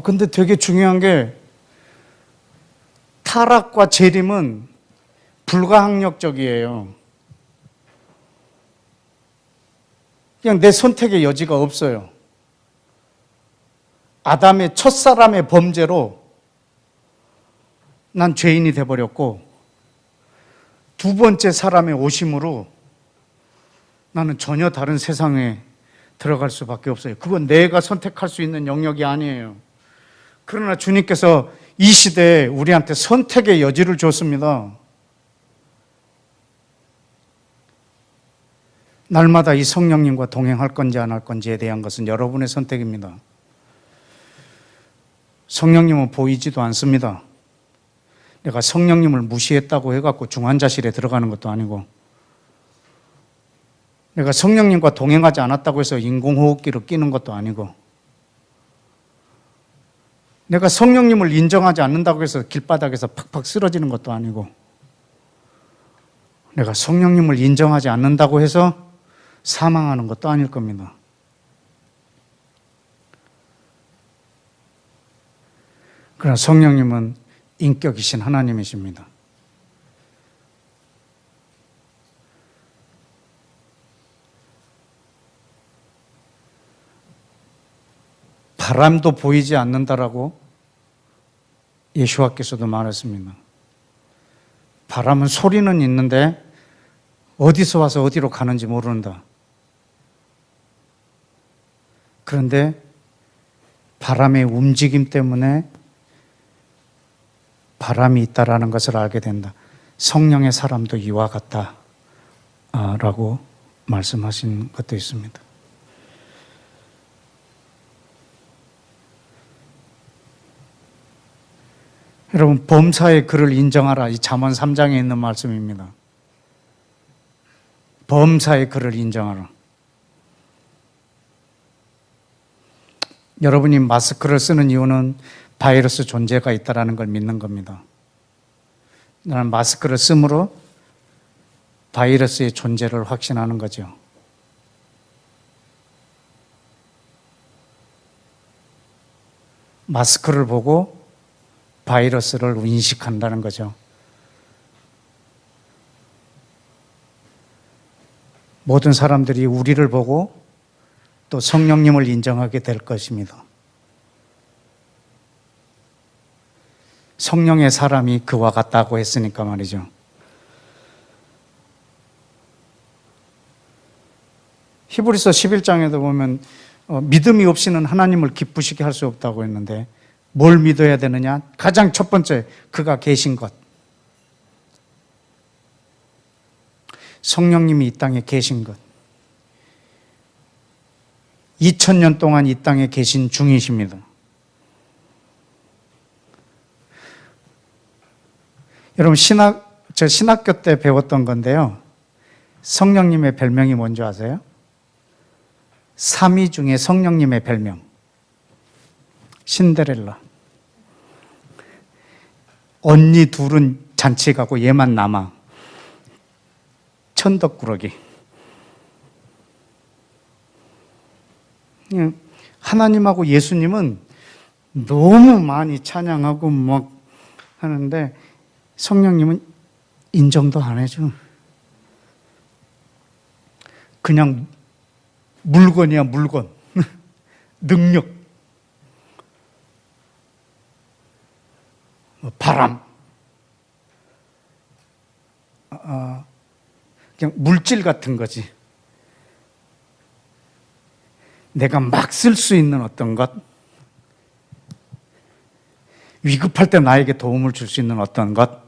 근데 되게 중요한 게 타락과 재림은 불가항력적이에요. 그냥 내 선택의 여지가 없어요. 아담의 첫사람의 범죄로 난 죄인이 돼버렸고 두 번째 사람의 오심으로 나는 전혀 다른 세상에 들어갈 수밖에 없어요. 그건 내가 선택할 수 있는 영역이 아니에요. 그러나 주님께서 이 시대에 우리한테 선택의 여지를 줬습니다. 날마다 이 성령님과 동행할 건지 안 할 건지에 대한 것은 여러분의 선택입니다. 성령님은 보이지도 않습니다. 내가 성령님을 무시했다고 해갖고 중환자실에 들어가는 것도 아니고 내가 성령님과 동행하지 않았다고 해서 인공호흡기를 끼는 것도 아니고 내가 성령님을 인정하지 않는다고 해서 길바닥에서 팍팍 쓰러지는 것도 아니고 내가 성령님을 인정하지 않는다고 해서 사망하는 것도 아닐 겁니다. 그러나 성령님은 인격이신 하나님이십니다. 바람도 보이지 않는다라고 예수와께서도 말했습니다. 바람은 소리는 있는데 어디서 와서 어디로 가는지 모른다. 그런데 바람의 움직임 때문에 바람이 있다라는 것을 알게 된다. 성령의 사람도 이와 같다 라고 말씀하신 것도 있습니다. 여러분, 범사의 그를 인정하라. 이 잠언 3장에 있는 말씀입니다. 범사의 그를 인정하라. 여러분이 마스크를 쓰는 이유는 바이러스 존재가 있다는 걸 믿는 겁니다. 나는 마스크를 쓰므로 바이러스의 존재를 확신하는 거죠. 마스크를 보고 바이러스를 인식한다는 거죠. 모든 사람들이 우리를 보고 또 성령님을 인정하게 될 것입니다. 성령의 사람이 그와 같다고 했으니까 말이죠. 히브리서 11장에도 보면 믿음이 없이는 하나님을 기쁘시게 할 수 없다고 했는데 뭘 믿어야 되느냐? 가장 첫 번째, 그가 계신 것. 성령님이 이 땅에 계신 것. 2000년 동안 이 땅에 계신 중이십니다. 여러분 저 신학교 때 배웠던 건데요. 성령님의 별명이 뭔지 아세요? 삼위 중에 성령님의 별명. 신데렐라. 언니 둘은 잔치 가고 얘만 남아. 천덕꾸러기. 하나님하고 예수님은 너무 많이 찬양하고 막 하는데 성령님은 인정도 안 해줘. 그냥 물건이야, 물건. 능력. 바람. 그냥 물질 같은 거지. 내가 막 쓸 수 있는 어떤 것. 위급할 때 나에게 도움을 줄 수 있는 어떤 것.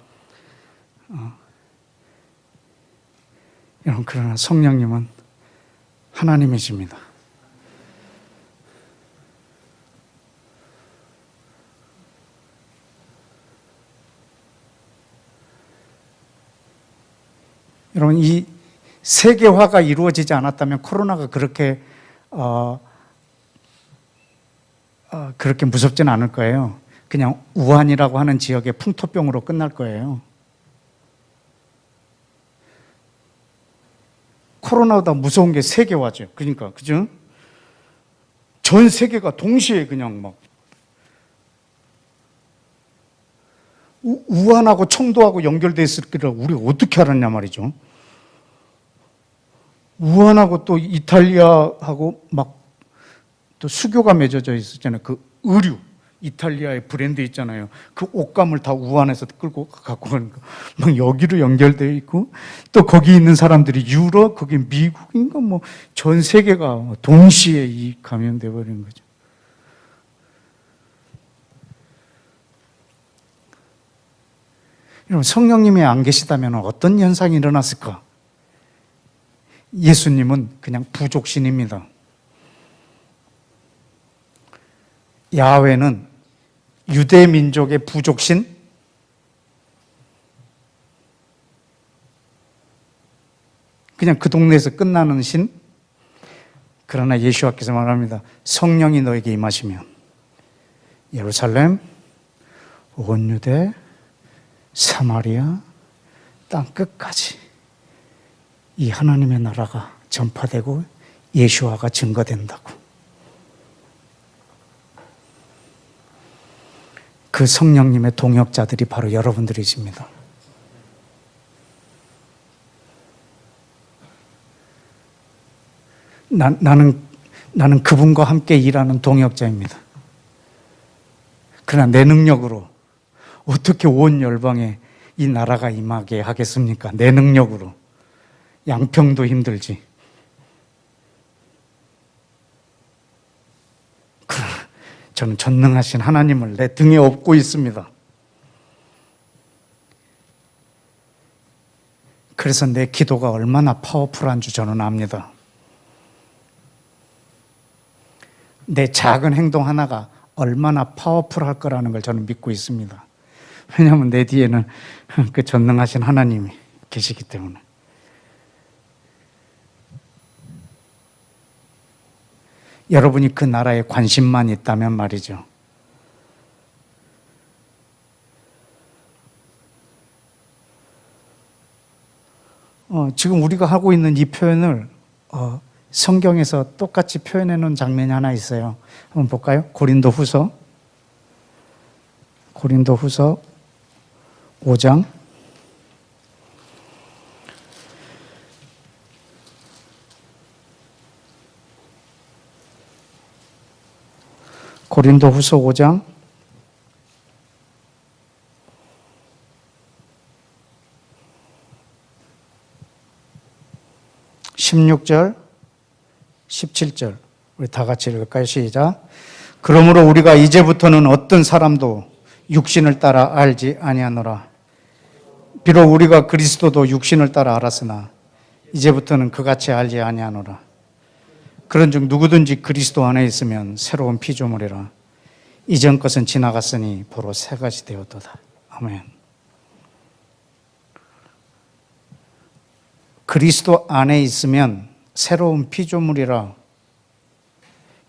여러분, 그러나 성령님은 하나님이십니다. 여러분, 이 세계화가 이루어지지 않았다면 코로나가 그렇게 그렇게 무섭지는 않을 거예요. 그냥 우한이라고 하는 지역의 풍토병으로 끝날 거예요. 코로나보다 무서운 게 세계화죠. 그러니까, 그죠? 전 세계가 동시에 그냥 막 우한하고 청도하고 연결돼 있을 거라 우리가 어떻게 알았냐 말이죠. 우한하고 또 이탈리아하고 막 또 수교가 맺어져 있었잖아요. 그 의류, 이탈리아의 브랜드 있잖아요. 그 옷감을 다 우한에서 끌고 갖고 가는 거. 막 여기로 연결되어 있고 또 거기 있는 사람들이 유럽, 거기 미국인가 뭐 전 세계가 동시에 이 감염돼 버리는 거죠. 여러분, 성령님이 안 계시다면 어떤 현상이 일어났을까? 예수님은 그냥 부족신입니다. 야훼는 유대 민족의 부족신, 그냥 그 동네에서 끝나는 신. 그러나 예수와께서 말합니다. 성령이 너에게 임하시면 예루살렘, 온 유대, 사마리아, 땅 끝까지 이 하나님의 나라가 전파되고 예수와가 증거된다고. 그 성령님의 동역자들이 바로 여러분들이십니다. 나는 그분과 함께 일하는 동역자입니다. 그러나 내 능력으로 어떻게 온 열방에 이 나라가 임하게 하겠습니까? 내 능력으로. 양평도 힘들지. 그러나 저는 전능하신 하나님을 내 등에 업고 있습니다. 그래서 내 기도가 얼마나 파워풀한 줄 저는 압니다. 내 작은 행동 하나가 얼마나 파워풀할 거라는 걸 저는 믿고 있습니다. 왜냐하면 내 뒤에는 그 전능하신 하나님이 계시기 때문에. 여러분이 그 나라에 관심만 있다면 말이죠. 지금 우리가 하고 있는 이 표현을 성경에서 똑같이 표현해 놓은 장면이 하나 있어요. 한번 볼까요? 고린도후서 5장 16절, 17절 우리 다 같이 읽을까요? 시작. 그러므로 우리가 이제부터는 어떤 사람도 육신을 따라 알지 아니하노라. 비록 우리가 그리스도도 육신을 따라 알았으나 이제부터는 그같이 알지 아니하노라. 그런즉 누구든지 그리스도 안에 있으면 새로운 피조물이라. 이전 것은 지나갔으니 보로 새 것이 되었도다. 아멘. 그리스도 안에 있으면 새로운 피조물이라.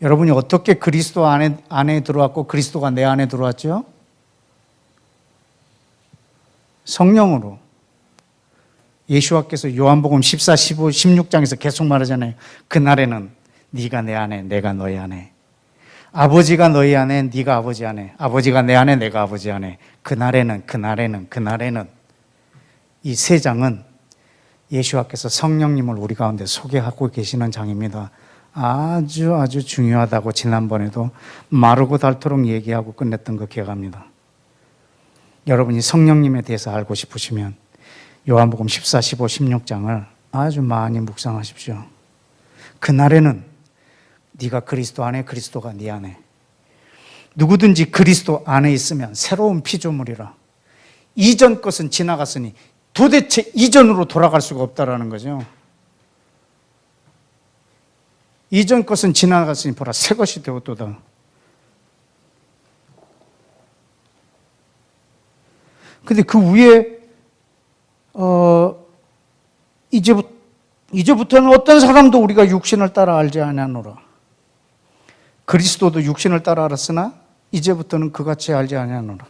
여러분이 어떻게 그리스도 안에 들어왔고 그리스도가 내 안에 들어왔죠? 성령으로. 예수와께서 요한복음 14, 15, 16장에서 계속 말하잖아요. 그날에는 네가 내 안에, 내가 너희 안에. 아버지가 너희 안에, 네가 아버지 안에. 아버지가 내 안에, 내가 아버지 안에. 그날에는 이 세 장은 예수와께서 성령님을 우리 가운데 소개하고 계시는 장입니다. 아주 중요하다고 지난번에도 마르고 닳도록 얘기하고 끝냈던 거 기억합니다. 여러분이 성령님에 대해서 알고 싶으시면 요한복음 14, 15, 16장을 아주 많이 묵상하십시오. 그날에는 네가 그리스도 안에, 그리스도가 네 안에. 누구든지 그리스도 안에 있으면 새로운 피조물이라. 이전 것은 지나갔으니 도대체 이전으로 돌아갈 수가 없다라는 거죠. 이전 것은 지나갔으니 보라 새 것이 되었도다. 근데 그 위에 이제부터는 어떤 사람도 우리가 육신을 따라 알지 아니하노라. 그리스도도 육신을 따라 알았으나 이제부터는 그같이 알지 아니하노라.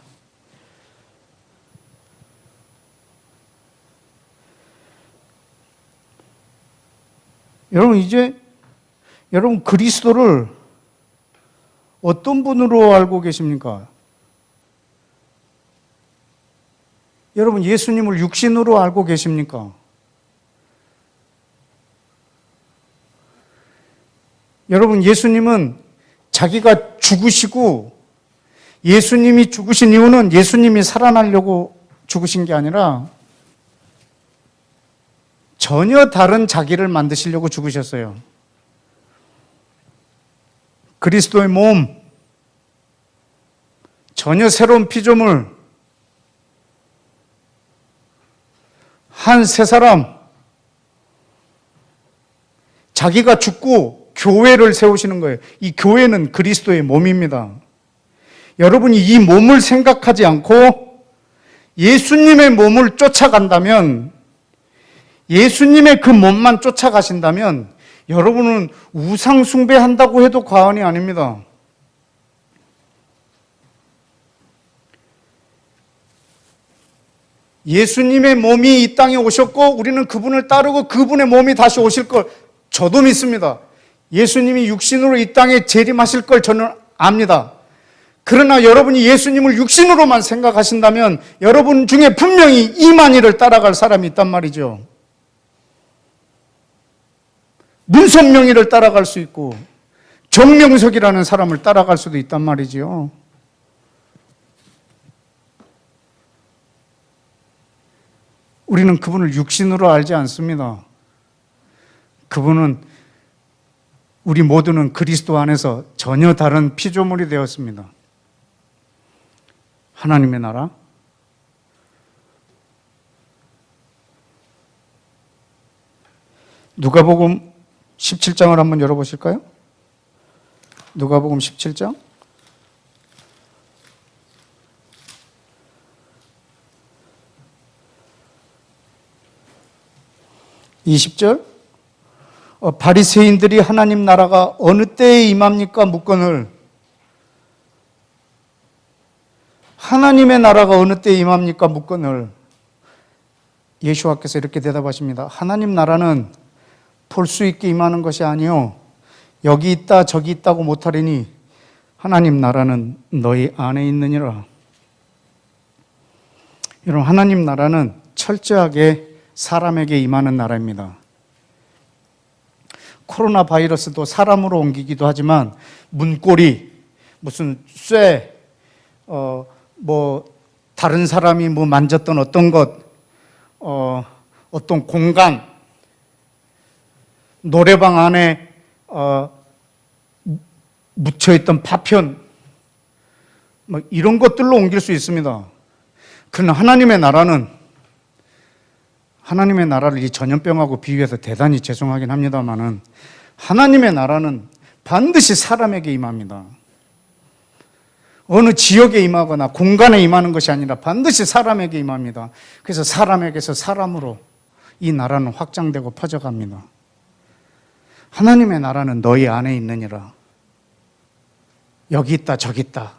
여러분 그리스도를 어떤 분으로 알고 계십니까? 여러분 예수님을 육신으로 알고 계십니까? 여러분 예수님은 자기가 죽으시고 예수님이 죽으신 이유는 예수님이 살아나려고 죽으신 게 아니라 전혀 다른 자기를 만드시려고 죽으셨어요. 그리스도의 몸, 전혀 새로운 피조물, 한 세 사람, 자기가 죽고 교회를 세우시는 거예요. 이 교회는 그리스도의 몸입니다. 여러분이 이 몸을 생각하지 않고 예수님의 몸을 쫓아간다면, 예수님의 그 몸만 쫓아가신다면 여러분은 우상 숭배한다고 해도 과언이 아닙니다. 예수님의 몸이 이 땅에 오셨고 우리는 그분을 따르고 그분의 몸이 다시 오실 걸 저도 믿습니다. 예수님이 육신으로 이 땅에 재림하실 걸 저는 압니다. 그러나 여러분이 예수님을 육신으로만 생각하신다면 여러분 중에 분명히 이만희를 따라갈 사람이 있단 말이죠. 문선명이를 따라갈 수 있고 정명석이라는 사람을 따라갈 수도 있단 말이지요. 우리는 그분을 육신으로 알지 않습니다. 그분은 우리 모두는 그리스도 안에서 전혀 다른 피조물이 되었습니다. 하나님의 나라, 누가복음 17장을 한번 열어보실까요? 누가복음 17장 20절. 바리새인들이 하나님 나라가 어느 때에 임합니까? 묻거늘. 하나님의 나라가 어느 때에 임합니까? 묻거늘. 예수와께서 이렇게 대답하십니다. 하나님 나라는 볼 수 있게 임하는 것이 아니요 여기 있다 저기 있다고 못하리니 하나님 나라는 너희 안에 있느니라. 여러분, 하나님 나라는 철저하게 사람에게 임하는 나라입니다. 코로나 바이러스도 사람으로 옮기기도 하지만 문고리, 무슨 쇠, 다른 사람이 만졌던 어떤 것, 어떤 공간, 노래방 안에 묻혀있던 파편, 이런 것들로 옮길 수 있습니다. 그러나 하나님의 나라를 이 전염병하고 비교해서 대단히 죄송하긴 합니다만은 하나님의 나라는 반드시 사람에게 임합니다. 어느 지역에 임하거나 공간에 임하는 것이 아니라 반드시 사람에게 임합니다. 그래서 사람에게서 사람으로 이 나라는 확장되고 퍼져갑니다. 하나님의 나라는 너희 안에 있느니라. 여기 있다 저기 있다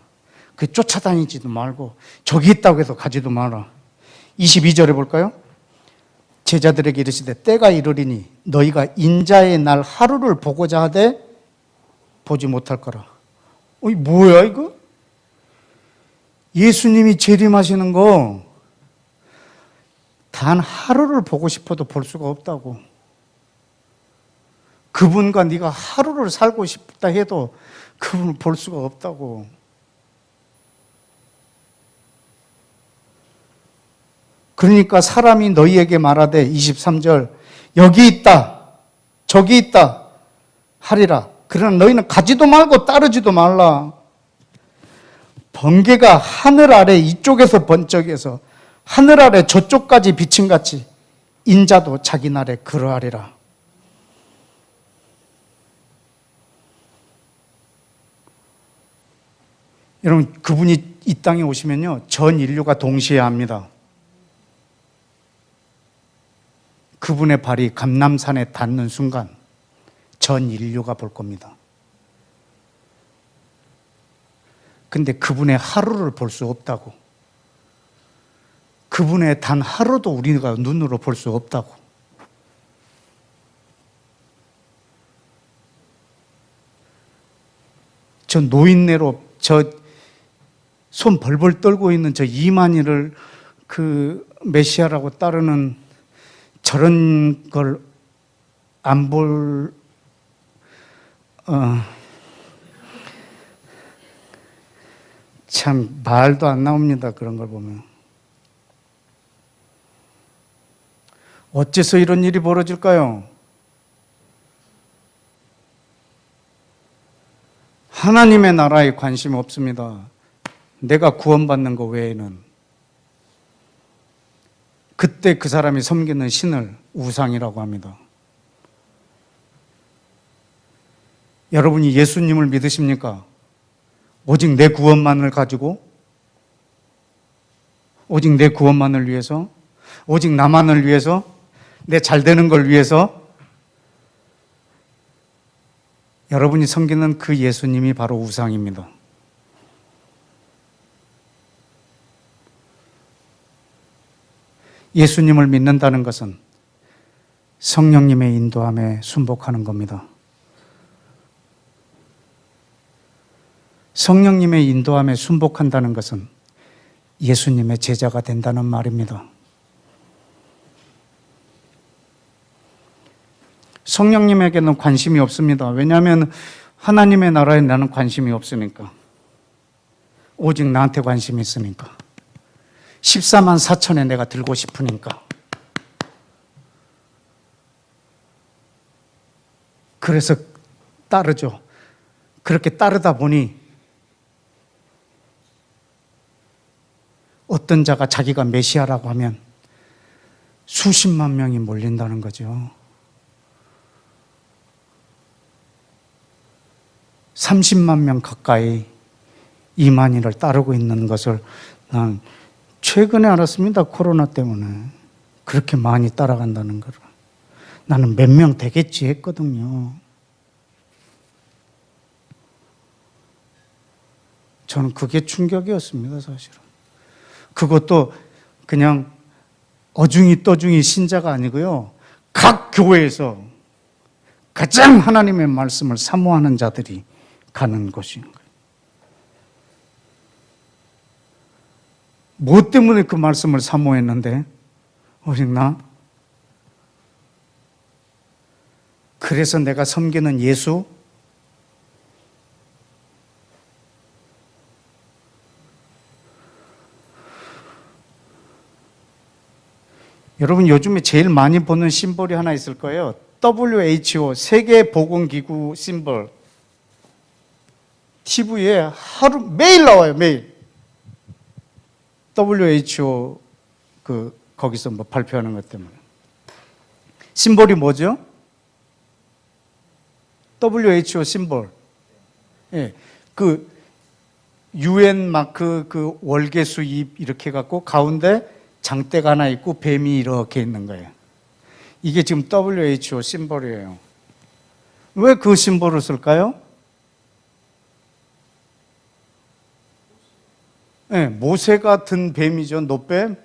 그 쫓아다니지도 말고 저기 있다고 해서 가지도 마라. 22절에 볼까요? 제자들에게 이르시되 때가 이르리니 너희가 인자의 날 하루를 보고자 하되 보지 못할 거라. 뭐야 이거? 예수님이 재림하시는 거 단 하루를 보고 싶어도 볼 수가 없다고. 그분과 네가 하루를 살고 싶다 해도 그분을 볼 수가 없다고. 그러니까 사람이 너희에게 말하되 23절 여기 있다 저기 있다 하리라. 그러나 너희는 가지도 말고 따르지도 말라. 번개가 하늘 아래 이쪽에서 번쩍여서 하늘 아래 저쪽까지 비침같이 인자도 자기 날에 그러하리라. 여러분, 그분이 이 땅에 오시면요 전 인류가 동시에 합니다. 그분의 발이 감람산에 닿는 순간 전 인류가 볼 겁니다. 근데 그분의 하루를 볼 수 없다고. 그분의 단 하루도 우리가 눈으로 볼 수 없다고. 저 노인네로 저 손 벌벌 떨고 있는 저 이만희를 그 메시아라고 따르는 저런 걸 안 볼, 참 말도 안 나옵니다. 그런 걸 보면. 어째서 이런 일이 벌어질까요? 하나님의 나라에 관심이 없습니다. 내가 구원받는 것 외에는. 그때 그 사람이 섬기는 신을 우상이라고 합니다. 여러분이 예수님을 믿으십니까? 오직 내 구원만을 가지고? 오직 내 구원만을 위해서? 오직 나만을 위해서? 내 잘되는 걸 위해서? 여러분이 섬기는 그 예수님이 바로 우상입니다. 예수님을 믿는다는 것은 성령님의 인도함에 순복하는 겁니다. 성령님의 인도함에 순복한다는 것은 예수님의 제자가 된다는 말입니다. 성령님에게는 관심이 없습니다. 왜냐하면 하나님의 나라에 나는 관심이 없으니까. 오직 나한테 관심이 있으니까. 14만 4천에 내가 들고 싶으니까. 그래서 따르죠. 그렇게 따르다 보니 어떤 자가 자기가 메시아라고 하면 수십만 명이 몰린다는 거죠. 30만 명 가까이 이만희를 따르고 있는 것을 난 최근에 알았습니다. 코로나 때문에. 그렇게 많이 따라간다는 걸. 나는 몇 명 되겠지 했거든요. 저는 그게 충격이었습니다, 사실은. 그것도 그냥 어중이 떠중이 신자가 아니고요. 각 교회에서 가장 하나님의 말씀을 사모하는 자들이 가는 곳인 거예요. 뭐 때문에 그 말씀을 사모했는데? 오직 나? 그래서 내가 섬기는 예수? 여러분 요즘에 제일 많이 보는 심볼이 하나 있을 거예요. WHO 세계보건기구 심볼. TV에 매일 나와요. 매일. WHO 거기서 뭐 발표하는 것 때문에. 심볼이 뭐죠? WHO 심볼. 예. UN 마크 월계수 잎 이렇게 갖고 가운데 장대가 하나 있고 뱀이 이렇게 있는 거예요. 이게 지금 WHO 심볼이에요. 왜 그 심볼을 쓸까요? 네, 모세가 든 뱀이죠. 놋뱀.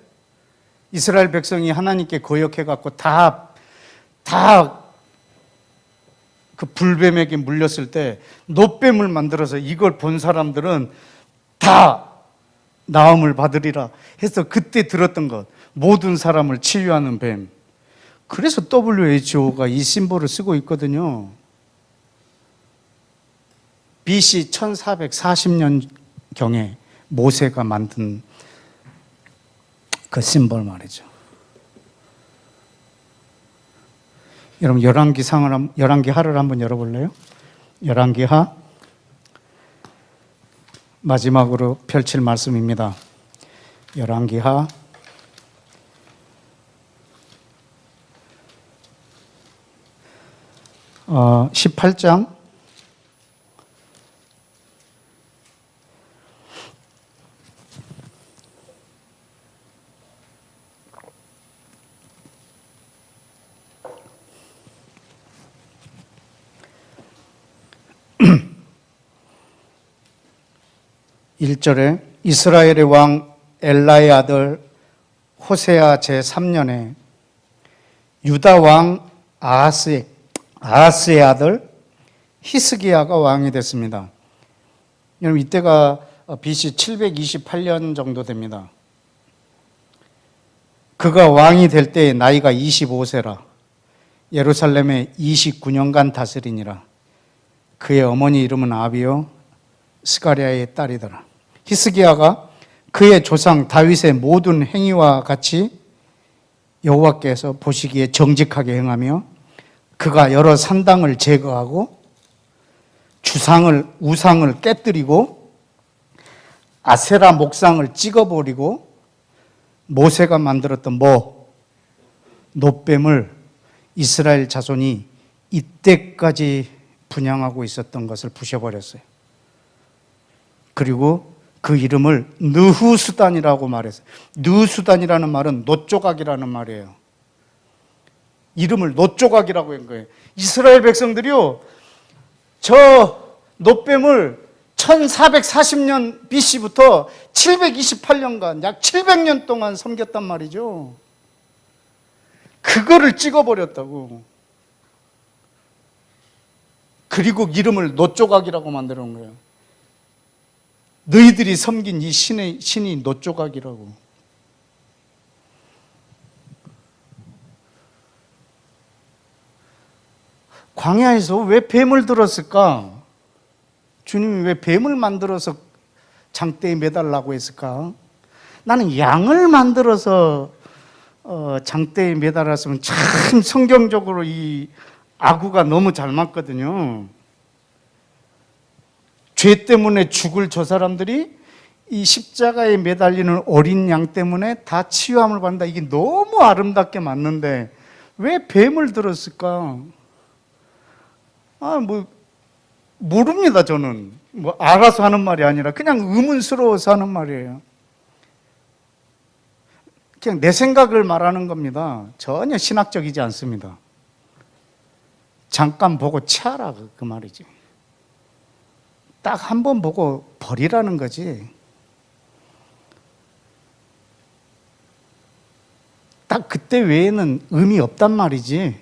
이스라엘 백성이 하나님께 거역해갖고 그 불뱀에게 물렸을 때 놋뱀을 만들어서 이걸 본 사람들은 다 나음을 받으리라 해서 그때 들었던 것. 모든 사람을 치유하는 뱀. 그래서 WHO가 이 심볼을 쓰고 있거든요. BC 1440년경에 모세가 만든 그 심볼 말이죠. 여러분 열왕기하를 한번 열어볼래요? 열왕기하 마지막으로 펼칠 말씀입니다. 열왕기하 18장 1절에 이스라엘의 왕 엘라의 아들 호세아 제3년에 유다 왕 아하스의 아들 히스기야가 왕이 됐습니다. 여러분 이때가 BC 728년 정도 됩니다. 그가 왕이 될 때 나이가 25세라 예루살렘에 29년간 다스리니라. 그의 어머니 이름은 아비요 스가랴의 딸이더라. 히스기야가 그의 조상 다윗의 모든 행위와 같이 여호와께서 보시기에 정직하게 행하며 그가 여러 산당을 제거하고 우상을 깨뜨리고 아세라 목상을 찍어버리고 모세가 만들었던 놋뱀을 이스라엘 자손이 이때까지 분양하고 있었던 것을 부셔버렸어요. 그리고 그 이름을 느후수단이라고 말했어요. 느후수단이라는 말은 놋조각이라는 말이에요. 이름을 놋조각이라고 한 거예요. 이스라엘 백성들이요, 저 놋뱀을 1440년 BC부터 728년간 약 700년 동안 섬겼단 말이죠. 그거를 찍어버렸다고. 그리고 이름을 놋조각이라고 만들어 놓은 거예요. 너희들이 섬긴 이 신이 놋조각이라고. 광야에서 왜 뱀을 들었을까? 주님이 왜 뱀을 만들어서 장대에 매달라고 했을까? 나는 양을 만들어서 장대에 매달았으면 참 성경적으로 이 아구가 너무 잘 맞거든요. 죄 때문에 죽을 저 사람들이 이 십자가에 매달리는 어린 양 때문에 다 치유함을 받는다. 이게 너무 아름답게 맞는데 왜 뱀을 들었을까? 모릅니다. 저는 알아서 하는 말이 아니라 그냥 의문스러워서 하는 말이에요. 그냥 내 생각을 말하는 겁니다. 전혀 신학적이지 않습니다. 잠깐 보고 치아라 그 말이지. 딱 한 번 보고 버리라는 거지. 딱 딱 그때 외에는 의미 없단 말이지.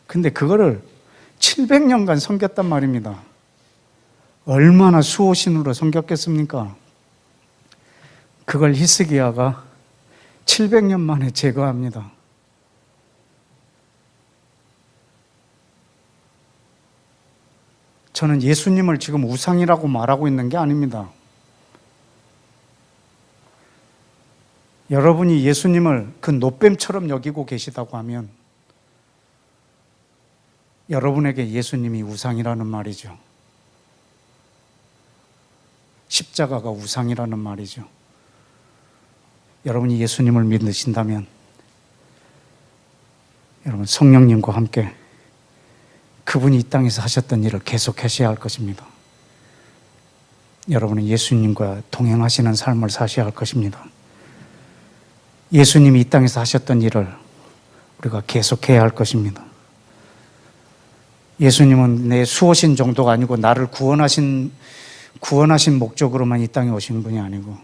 근데 그거를 700년간 섬겼단 말입니다. 얼마나 수호신으로 섬겼겠습니까? 그걸 히스기야가 700년 만에 제거합니다. 저는 예수님을 지금 우상이라고 말하고 있는 게 아닙니다. 여러분이 예수님을 그 노뱀처럼 여기고 계시다고 하면 여러분에게 예수님이 우상이라는 말이죠. 십자가가 우상이라는 말이죠. 여러분이 예수님을 믿으신다면 여러분 성령님과 함께 그분이 이 땅에서 하셨던 일을 계속하셔야 할 것입니다. 여러분은 예수님과 동행하시는 삶을 사셔야 할 것입니다. 예수님이 이 땅에서 하셨던 일을 우리가 계속해야 할 것입니다. 예수님은 내 수호신 정도가 아니고 나를 구원하신 목적으로만 이 땅에 오신 분이 아니고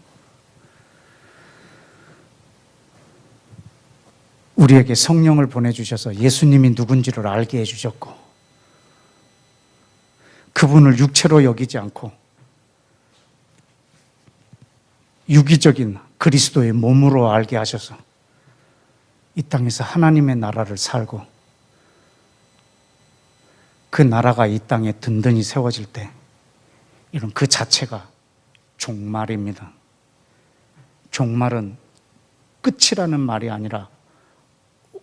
우리에게 성령을 보내주셔서 예수님이 누군지를 알게 해주셨고 그분을 육체로 여기지 않고 유기적인 그리스도의 몸으로 알게 하셔서 이 땅에서 하나님의 나라를 살고 그 나라가 이 땅에 든든히 세워질 때 이런 그 자체가 종말입니다. 종말은 끝이라는 말이 아니라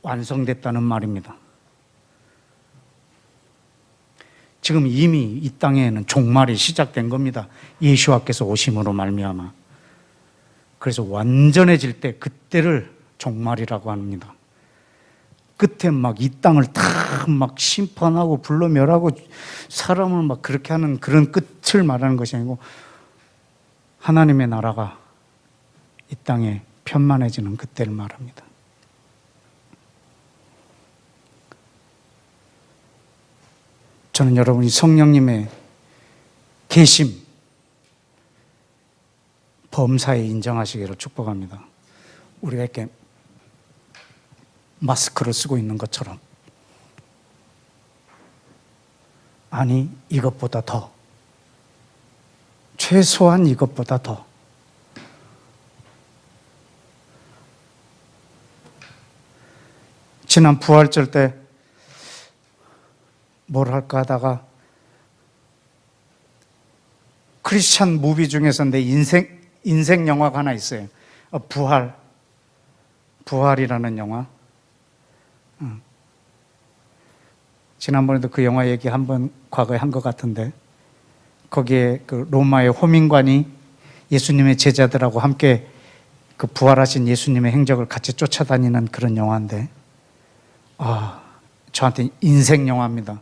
완성됐다는 말입니다. 지금 이미 이 땅에는 종말이 시작된 겁니다. 예수와께서 오심으로 말미암아. 그래서 완전해질 때 그때를 종말이라고 합니다. 끝에 막 이 땅을 다 막 심판하고 불로 멸하고 사람을 막 그렇게 하는 그런 끝을 말하는 것이 아니고 하나님의 나라가 이 땅에 편만해지는 그때를 말합니다. 저는 여러분이 성령님의 계심, 범사에 인정하시기를 축복합니다. 우리가 이렇게 마스크를 쓰고 있는 것처럼 아니 이것보다 더 최소한 이것보다 더 지난 부활절 때 뭘 할까 하다가 크리스찬 무비 중에서 내 인생 영화가 하나 있어요. 부활이라는 영화. 지난번에도 그 영화 얘기 한번 과거에 한 것 같은데 거기에 그 로마의 호민관이 예수님의 제자들하고 함께 그 부활하신 예수님의 행적을 같이 쫓아다니는 그런 영화인데 저한테 인생 영화입니다.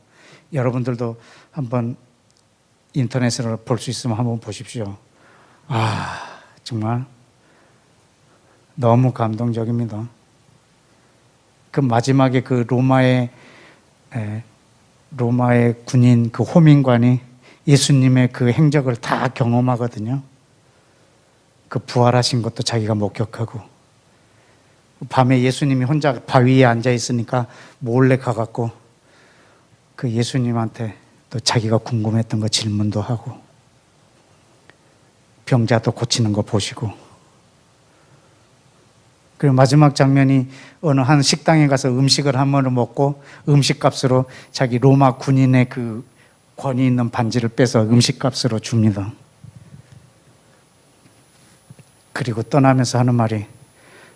여러분들도 한번 인터넷으로 볼 수 있으면 한번 보십시오. 정말 너무 감동적입니다. 그 마지막에 그 로마의 군인 그 호민관이 예수님의 그 행적을 다 경험하거든요. 그 부활하신 것도 자기가 목격하고 밤에 예수님이 혼자 바위에 앉아 있으니까 몰래 가갖고 그 예수님한테 또 자기가 궁금했던 거 질문도 하고 병자도 고치는 거 보시고 그리고 마지막 장면이 어느 한 식당에 가서 음식을 한 번을 먹고 음식값으로 자기 로마 군인의 그 권위 있는 반지를 빼서 음식값으로 줍니다. 그리고 떠나면서 하는 말이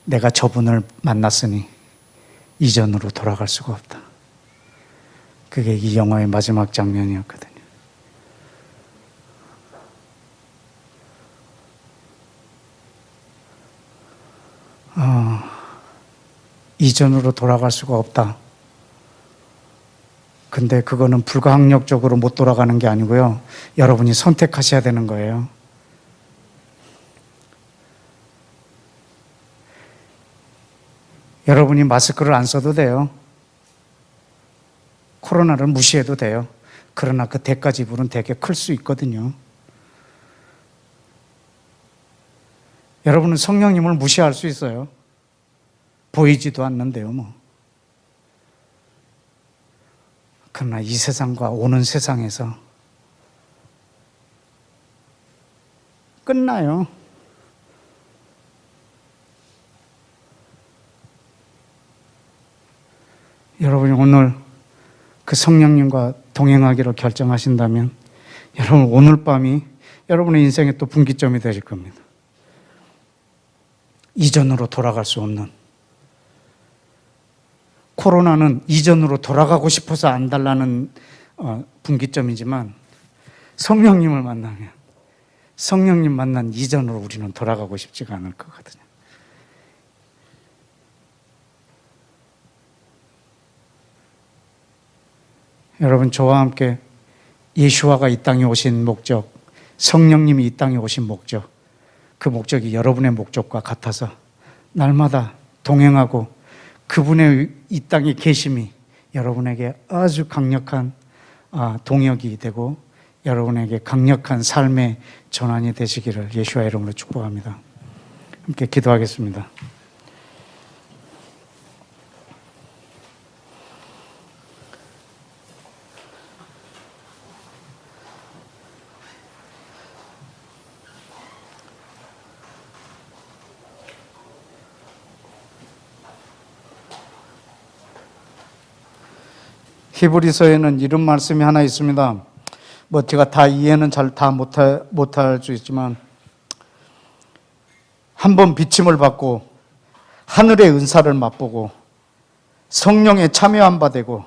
내가 저분을 만났으니 이전으로 돌아갈 수가 없다. 그게 이 영화의 마지막 장면이었거든요. 이전으로 돌아갈 수가 없다. 근데 그거는 불가항력적으로 못 돌아가는 게 아니고요. 여러분이 선택하셔야 되는 거예요. 여러분이 마스크를 안 써도 돼요. 코로나를 무시해도 돼요. 그러나 그 대가 지불은 되게 클 수 있거든요. 여러분은 성령님을 무시할 수 있어요? 보이지도 않는데요, 뭐. 그러나 이 세상과 오는 세상에서 끝나요. 여러분이 오늘 그 성령님과 동행하기로 결정하신다면 여러분 오늘 밤이 여러분의 인생의 또 분기점이 되실 겁니다. 이전으로 돌아갈 수 없는, 코로나는 이전으로 돌아가고 싶어서 안 달라는 분기점이지만 성령님을 만나면 성령님 만난 이전으로 우리는 돌아가고 싶지가 않을 거거든요. 여러분, 저와 함께 예수와가 이 땅에 오신 목적, 성령님이 이 땅에 오신 목적, 그 목적이 여러분의 목적과 같아서 날마다 동행하고 그분의 이 땅의 계심이 여러분에게 아주 강력한 동역이 되고 여러분에게 강력한 삶의 전환이 되시기를 예수와 이름으로 축복합니다. 함께 기도하겠습니다. 히브리서에는 이런 말씀이 하나 있습니다. 뭐 제가 다 이해는 잘 다 못할 수 있지만, 한번 비침을 받고 하늘의 은사를 맛보고 성령에 참여한 바 되고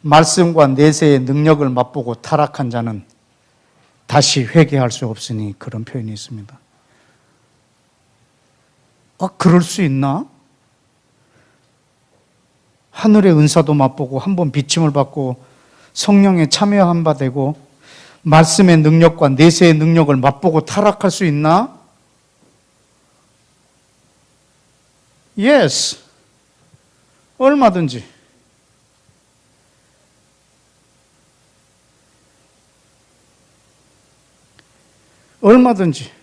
말씀과 내세의 능력을 맛보고 타락한 자는 다시 회개할 수 없으니, 그런 표현이 있습니다. 그럴 수 있나? 하늘의 은사도 맛보고 한번 비침을 받고 성령에 참여한 바 되고 말씀의 능력과 내세의 능력을 맛보고 타락할 수 있나? Yes. 얼마든지. 얼마든지.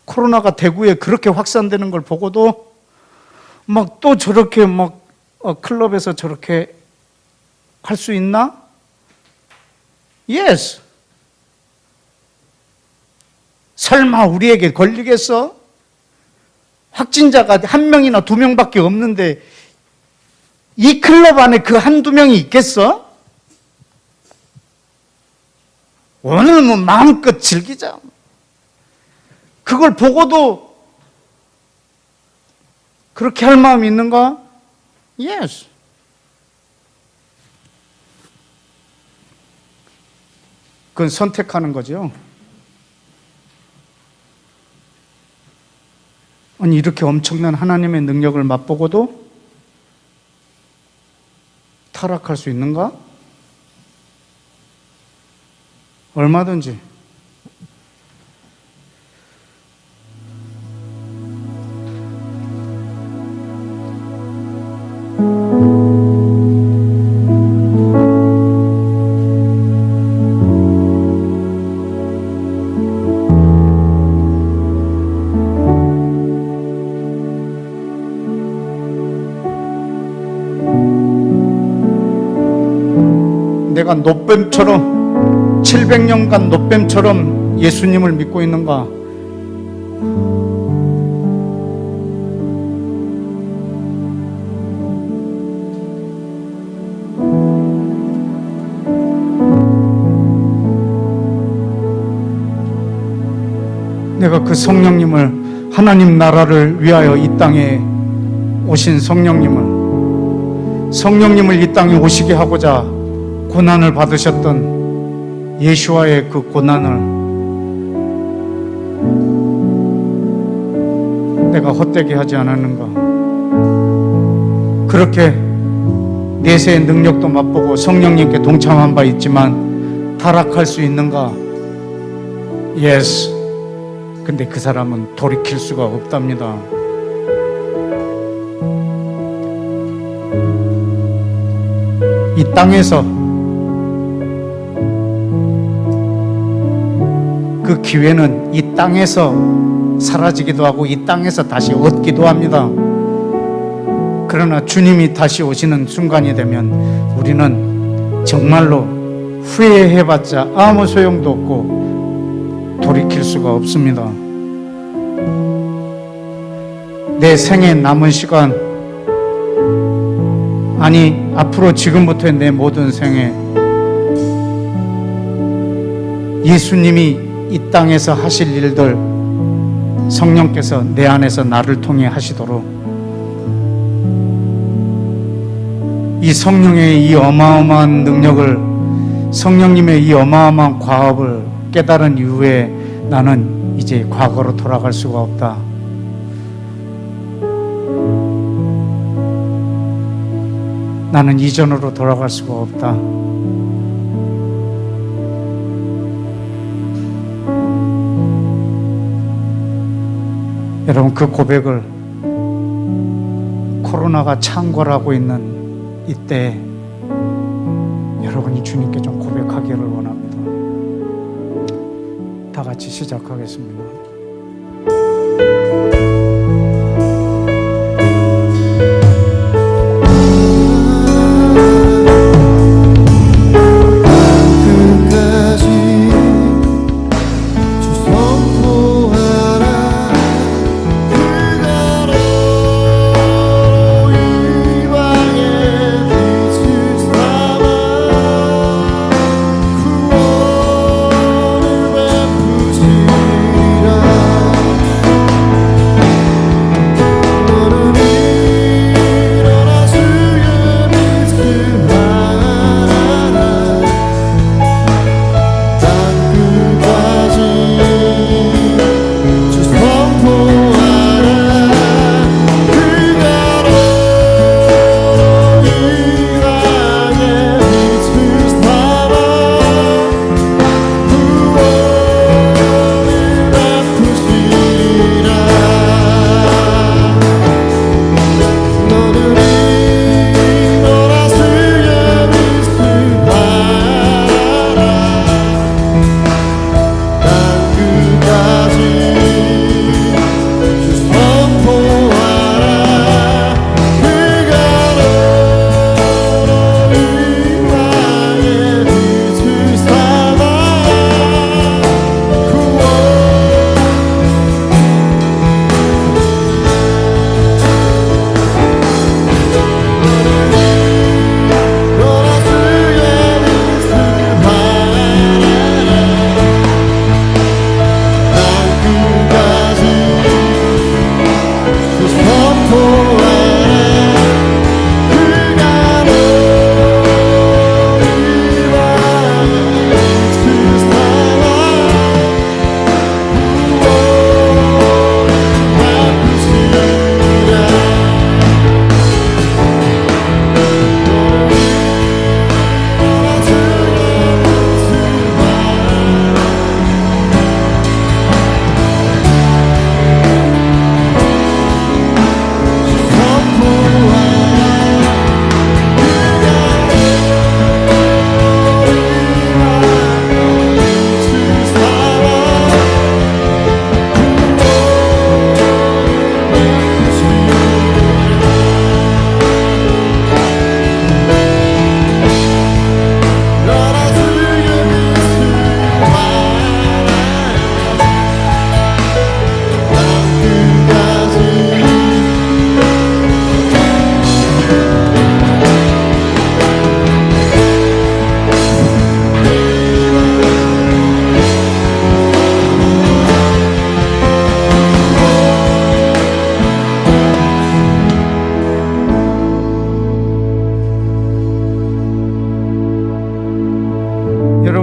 코로나가 대구에 그렇게 확산되는 걸 보고도 막 또 저렇게 막 클럽에서 저렇게 할 수 있나? Yes. 설마 우리에게 걸리겠어? 확진자가 한 명이나 두 명밖에 없는데 이 클럽 안에 그 한두 명이 있겠어? 오늘 뭐 마음껏 즐기자. 그걸 보고도 그렇게 할 마음이 있는가? Yes. 그건 선택하는 거죠. 아니, 이렇게 엄청난 하나님의 능력을 맛보고도 타락할 수 있는가? 얼마든지. 내가 노뱀처럼 700년간 노뱀처럼 예수님을 믿고 있는가? 내가 그 성령님을, 하나님 나라를 위하여 이 땅에 오신 성령님을 이 땅에 오시게 하고자 고난을 받으셨던 예수와의 그 고난을 내가 헛되게 하지 않았는가? 그렇게 내세의 능력도 맛보고 성령님께 동참한 바 있지만 타락할 수 있는가? Yes. 근데 그 사람은 돌이킬 수가 없답니다. 이 땅에서 그 기회는 이 땅에서 사라지기도 하고 이 땅에서 다시 얻기도 합니다. 그러나 주님이 다시 오시는 순간이 되면 우리는 정말로 후회해봤자 아무 소용도 없고 돌이킬 수가 없습니다. 내 생에 남은 시간, 아니 앞으로 지금부터의 내 모든 생에 예수님이 이 땅에서 하실 일들 성령께서 내 안에서 나를 통해 하시도록 이 성령의 이 어마어마한 능력을, 성령님의 이 어마어마한 과업을 깨달은 이후에 나는 이제 과거로 돌아갈 수가 없다. 나는 이전으로 돌아갈 수가 없다. 여러분, 그 고백을 코로나가 창궐하고 있는 이때 여러분이 주님께 좀 고백하기를 원합니다. 다 같이 시작하겠습니다.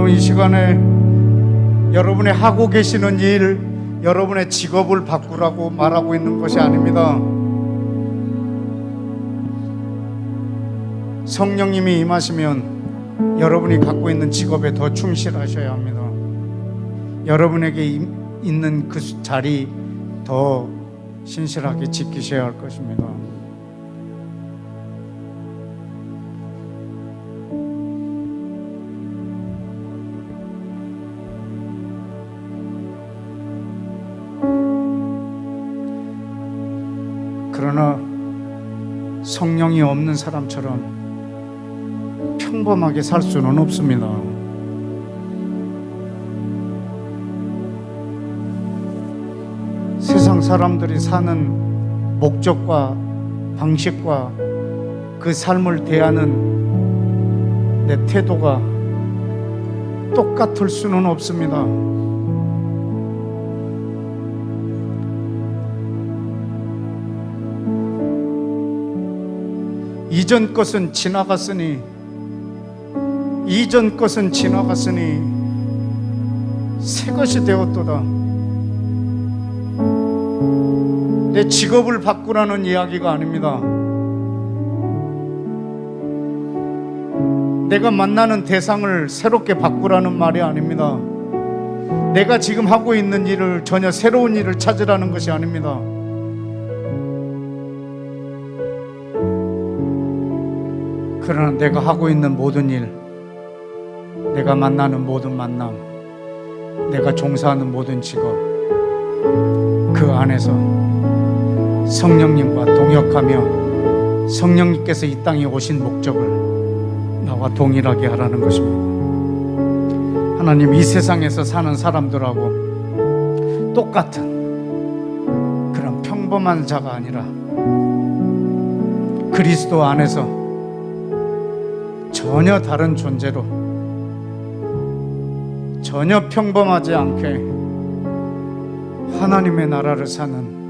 이 시간에 여러분의 하고 계시는 일, 여러분의 직업을 바꾸라고 말하고 있는 것이 아닙니다. 성령님이 임하시면 여러분이 갖고 있는 직업에 더 충실하셔야 합니다. 여러분에게 있는 그 자리 더 신실하게 지키셔야 할 것입니다. 그러나 성령이 없는 사람처럼 평범하게 살 수는 없습니다. 세상 사람들이 사는 목적과 방식과 그 삶을 대하는 내 태도가 똑같을 수는 없습니다. 이전 것은 지나갔으니 새 것이 되었도다. 내 직업을 바꾸라는 이야기가 아닙니다. 내가 만나는 대상을 새롭게 바꾸라는 말이 아닙니다. 내가 지금 하고 있는 일을 전혀 새로운 일을 찾으라는 것이 아닙니다. 그러나 내가 하고 있는 모든 일, 내가 만나는 모든 만남, 내가 종사하는 모든 직업, 그 안에서 성령님과 동역하며 성령님께서 이 땅에 오신 목적을 나와 동일하게 하라는 것입니다. 하나님, 이 세상에서 사는 사람들하고 똑같은 그런 평범한 자가 아니라 그리스도 안에서 전혀 다른 존재로, 전혀 평범하지 않게 하나님의 나라를 사는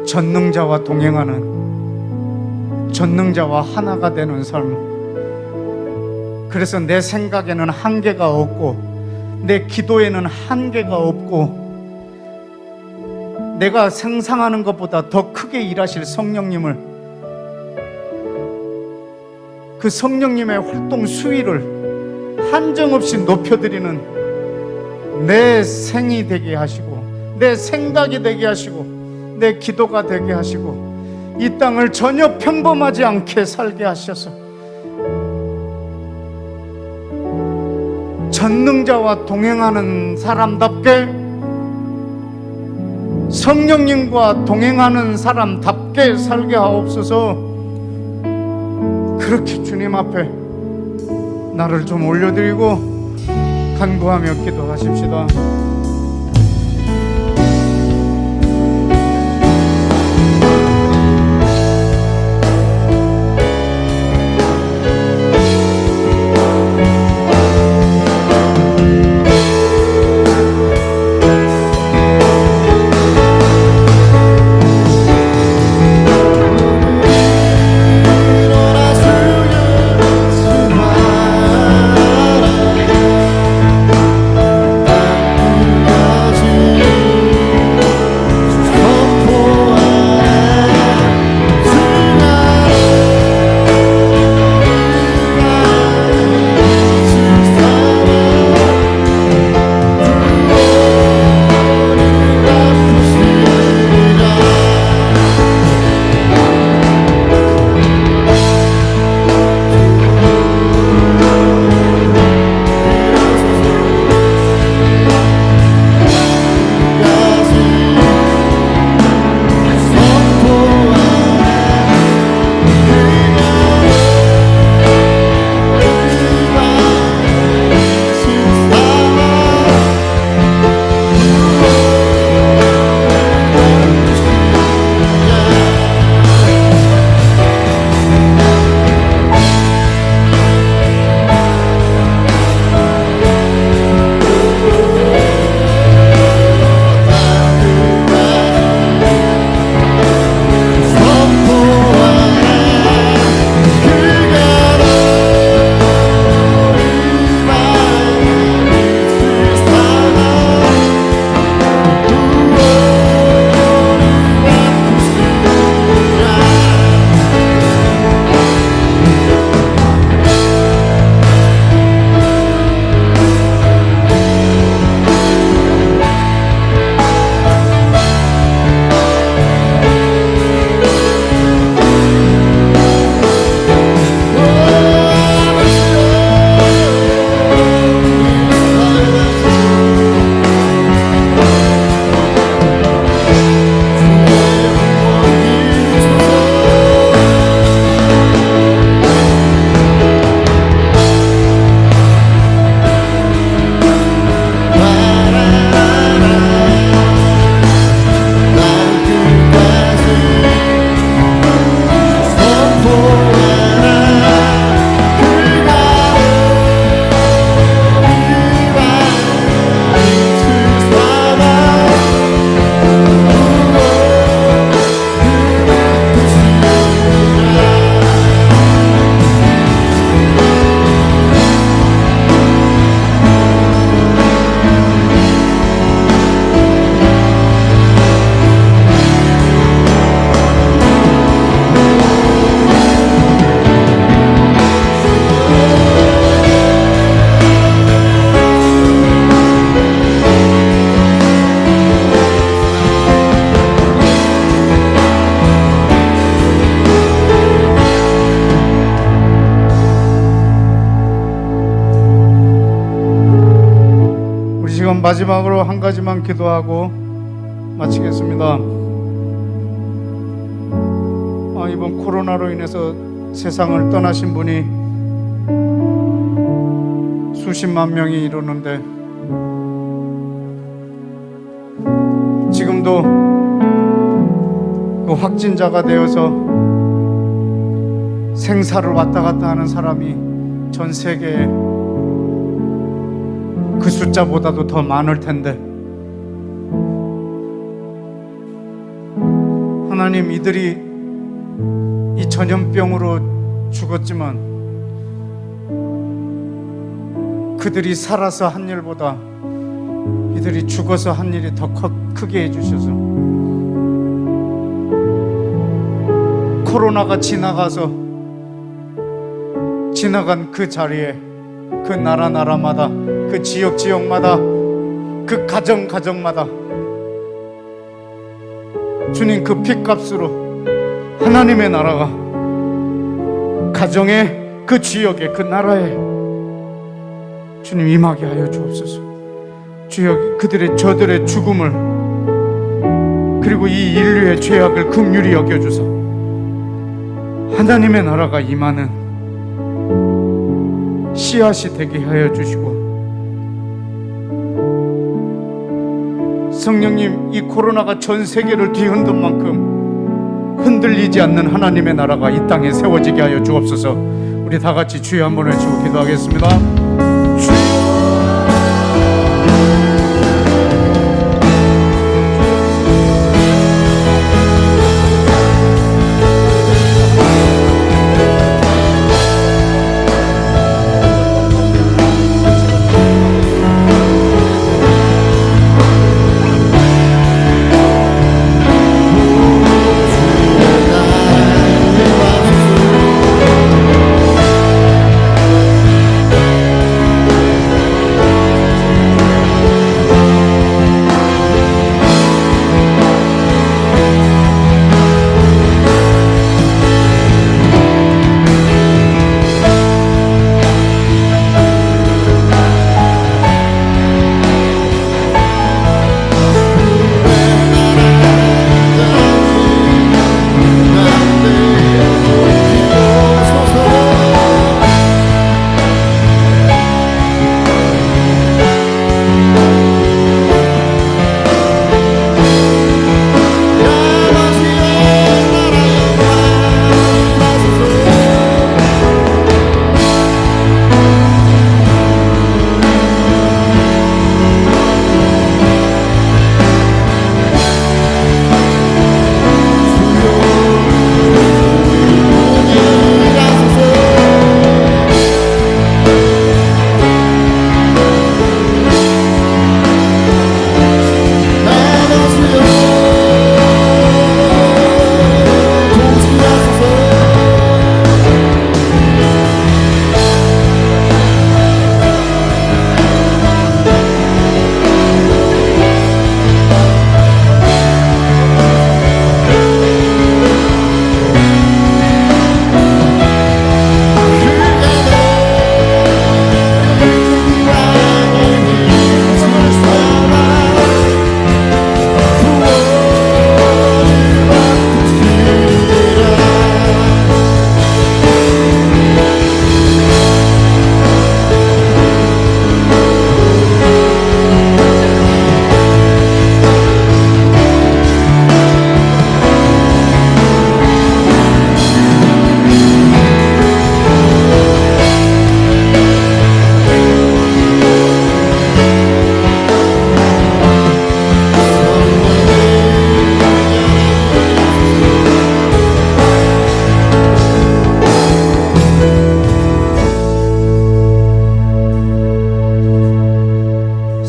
전능자와 동행하는, 전능자와 하나가 되는 삶. 그래서 내 생각에는 한계가 없고, 내 기도에는 한계가 없고, 내가 상상하는 것보다 더 크게 일하실 성령님을, 그 성령님의 활동 수위를 한정없이 높여드리는 내 생이 되게 하시고, 내 생각이 되게 하시고, 내 기도가 되게 하시고, 이 땅을 전혀 평범하지 않게 살게 하셔서 전능자와 동행하는 사람답게, 성령님과 동행하는 사람답게 살게 하옵소서. 그렇게 주님 앞에 나를 좀 올려드리고 간구하며 기도하십시다. 그럼 마지막으로 한 가지만 기도하고 마치겠습니다. 이번 코로나로 인해서 세상을 떠나신 분이 수십만 명이 이루는데, 지금도 그 확진자가 되어서 생사를 왔다 갔다 하는 사람이 전 세계에 그 숫자보다도 더 많을 텐데, 하나님, 이들이 이 전염병으로 죽었지만 그들이 살아서 한 일보다 이들이 죽어서 한 일이 더 크게 해주셔서, 코로나가 지나간 그 자리에 그 나라마다, 그 지역마다, 그 가정마다 주님, 그 핏값으로 하나님의 나라가 가정에, 그 지역에, 그 나라에 주님 임하게 하여 주옵소서. 주여, 저들의 죽음을, 그리고 이 인류의 죄악을 긍휼히 여겨주사 하나님의 나라가 임하는 씨앗이 되게 하여 주시고, 성령님, 이 코로나가 전 세계를 뒤흔든 만큼 흔들리지 않는 하나님의 나라가 이 땅에 세워지게 하여 주옵소서. 우리 다 같이 주여 한번 외치고 기도하겠습니다.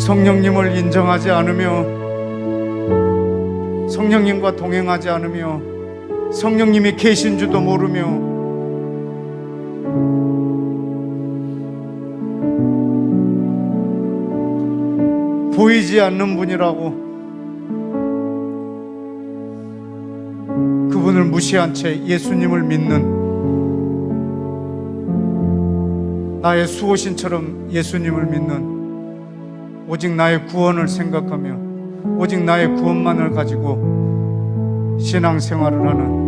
성령님을 인정하지 않으며, 성령님과 동행하지 않으며, 성령님이 계신 줄도 모르며, 보이지 않는 분이라고 그분을 무시한 채 예수님을 믿는, 나의 수호신처럼 예수님을 믿는 오직 나의 구원을 생각하며 오직 나의 구원만을 가지고 신앙생활을 하는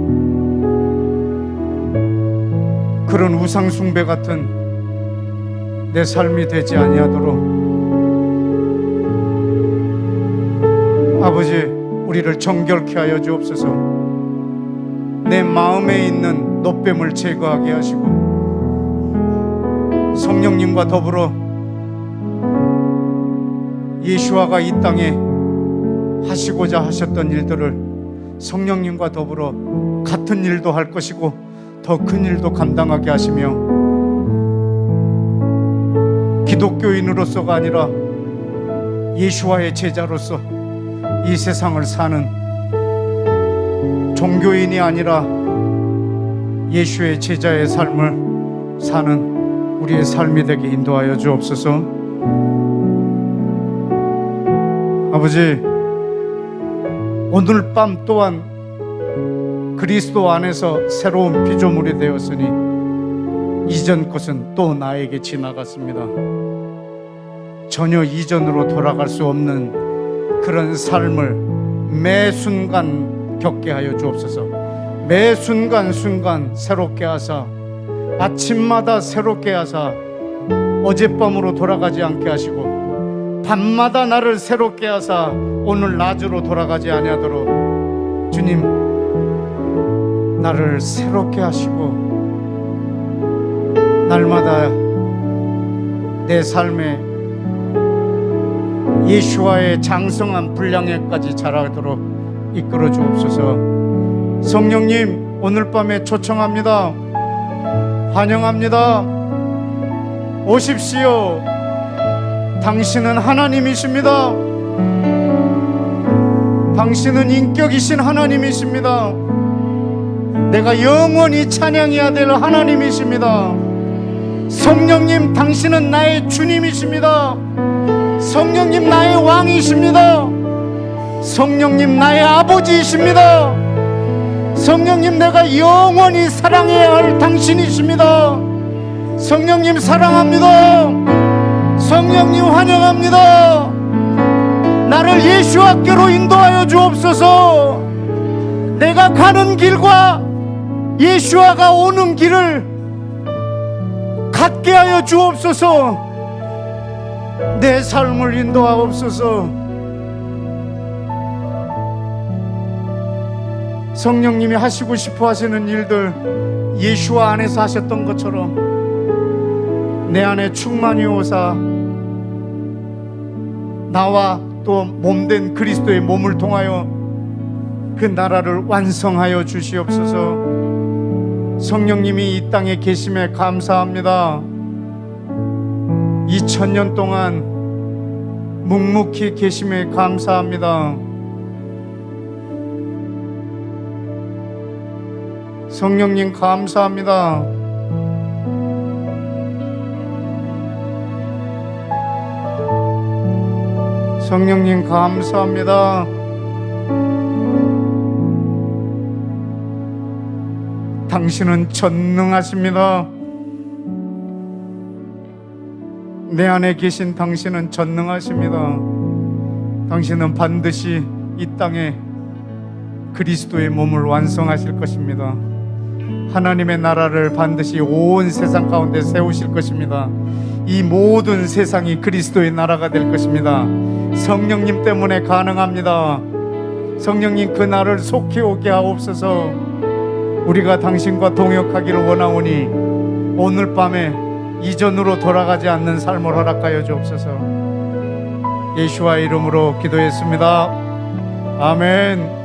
그런 우상숭배 같은 내 삶이 되지 아니하도록 아버지, 우리를 정결케 하여 주옵소서. 내 마음에 있는 노뱀을 제거하게 하시고 성령님과 더불어 예수와가 이 땅에 하시고자 하셨던 일들을 성령님과 더불어 같은 일도 할 것이고 더 큰 일도 감당하게 하시며 기독교인으로서가 아니라 예수와의 제자로서 이 세상을 사는, 종교인이 아니라 예수의 제자의 삶을 사는 우리의 삶이 되게 인도하여 주옵소서. 아버지, 오늘 밤 또한 그리스도 안에서 새로운 피조물이 되었으니 이전 것은 또 나에게 지나갔습니다. 전혀 이전으로 돌아갈 수 없는 그런 삶을 매 순간 겪게 하여 주옵소서. 매 순간 새롭게 하사, 아침마다 새롭게 하사 어젯밤으로 돌아가지 않게 하시고 밤마다 나를 새롭게 하사 오늘 낮으로 돌아가지 아니하도록 주님, 나를 새롭게 하시고 날마다 내 삶에 예수와의 장성한 분량에까지 자라도록 이끌어 주옵소서. 성령님, 오늘 밤에 초청합니다. 환영합니다. 오십시오. 당신은 하나님이십니다. 당신은 인격이신 하나님이십니다. 내가 영원히 찬양해야 될 하나님이십니다. 성령님, 당신은 나의 주님이십니다. 성령님, 나의 왕이십니다. 성령님, 나의 아버지이십니다. 성령님, 내가 영원히 사랑해야 할 당신이십니다. 성령님, 사랑합니다. 성령님, 환영합니다. 나를 예수학교로 인도하여 주옵소서. 내가 가는 길과 예수아가 오는 길을 같게 하여 주옵소서. 내 삶을 인도하옵소서. 성령님이 하시고 싶어 하시는 일들 예수와 안에서 하셨던 것처럼 내 안에 충만히 오사 나와 또 몸된 그리스도의 몸을 통하여 그 나라를 완성하여 주시옵소서. 성령님이 이 땅에 계심에 감사합니다. 2000년 동안 묵묵히 계심에 감사합니다. 성령님, 감사합니다. 성령님, 감사합니다. 당신은 전능하십니다. 내 안에 계신 당신은 전능하십니다. 당신은 반드시 이 땅에 그리스도의 몸을 완성하실 것입니다. 하나님의 나라를 반드시 온 세상 가운데 세우실 것입니다. 이 모든 세상이 그리스도의 나라가 될 것입니다. 성령님 때문에 가능합니다. 성령님, 그 날을 속히 오게 하옵소서. 우리가 당신과 동역하기를 원하오니 오늘 밤에 이전으로 돌아가지 않는 삶을 허락하여 주옵소서. 예수와 이름으로 기도했습니다. 아멘.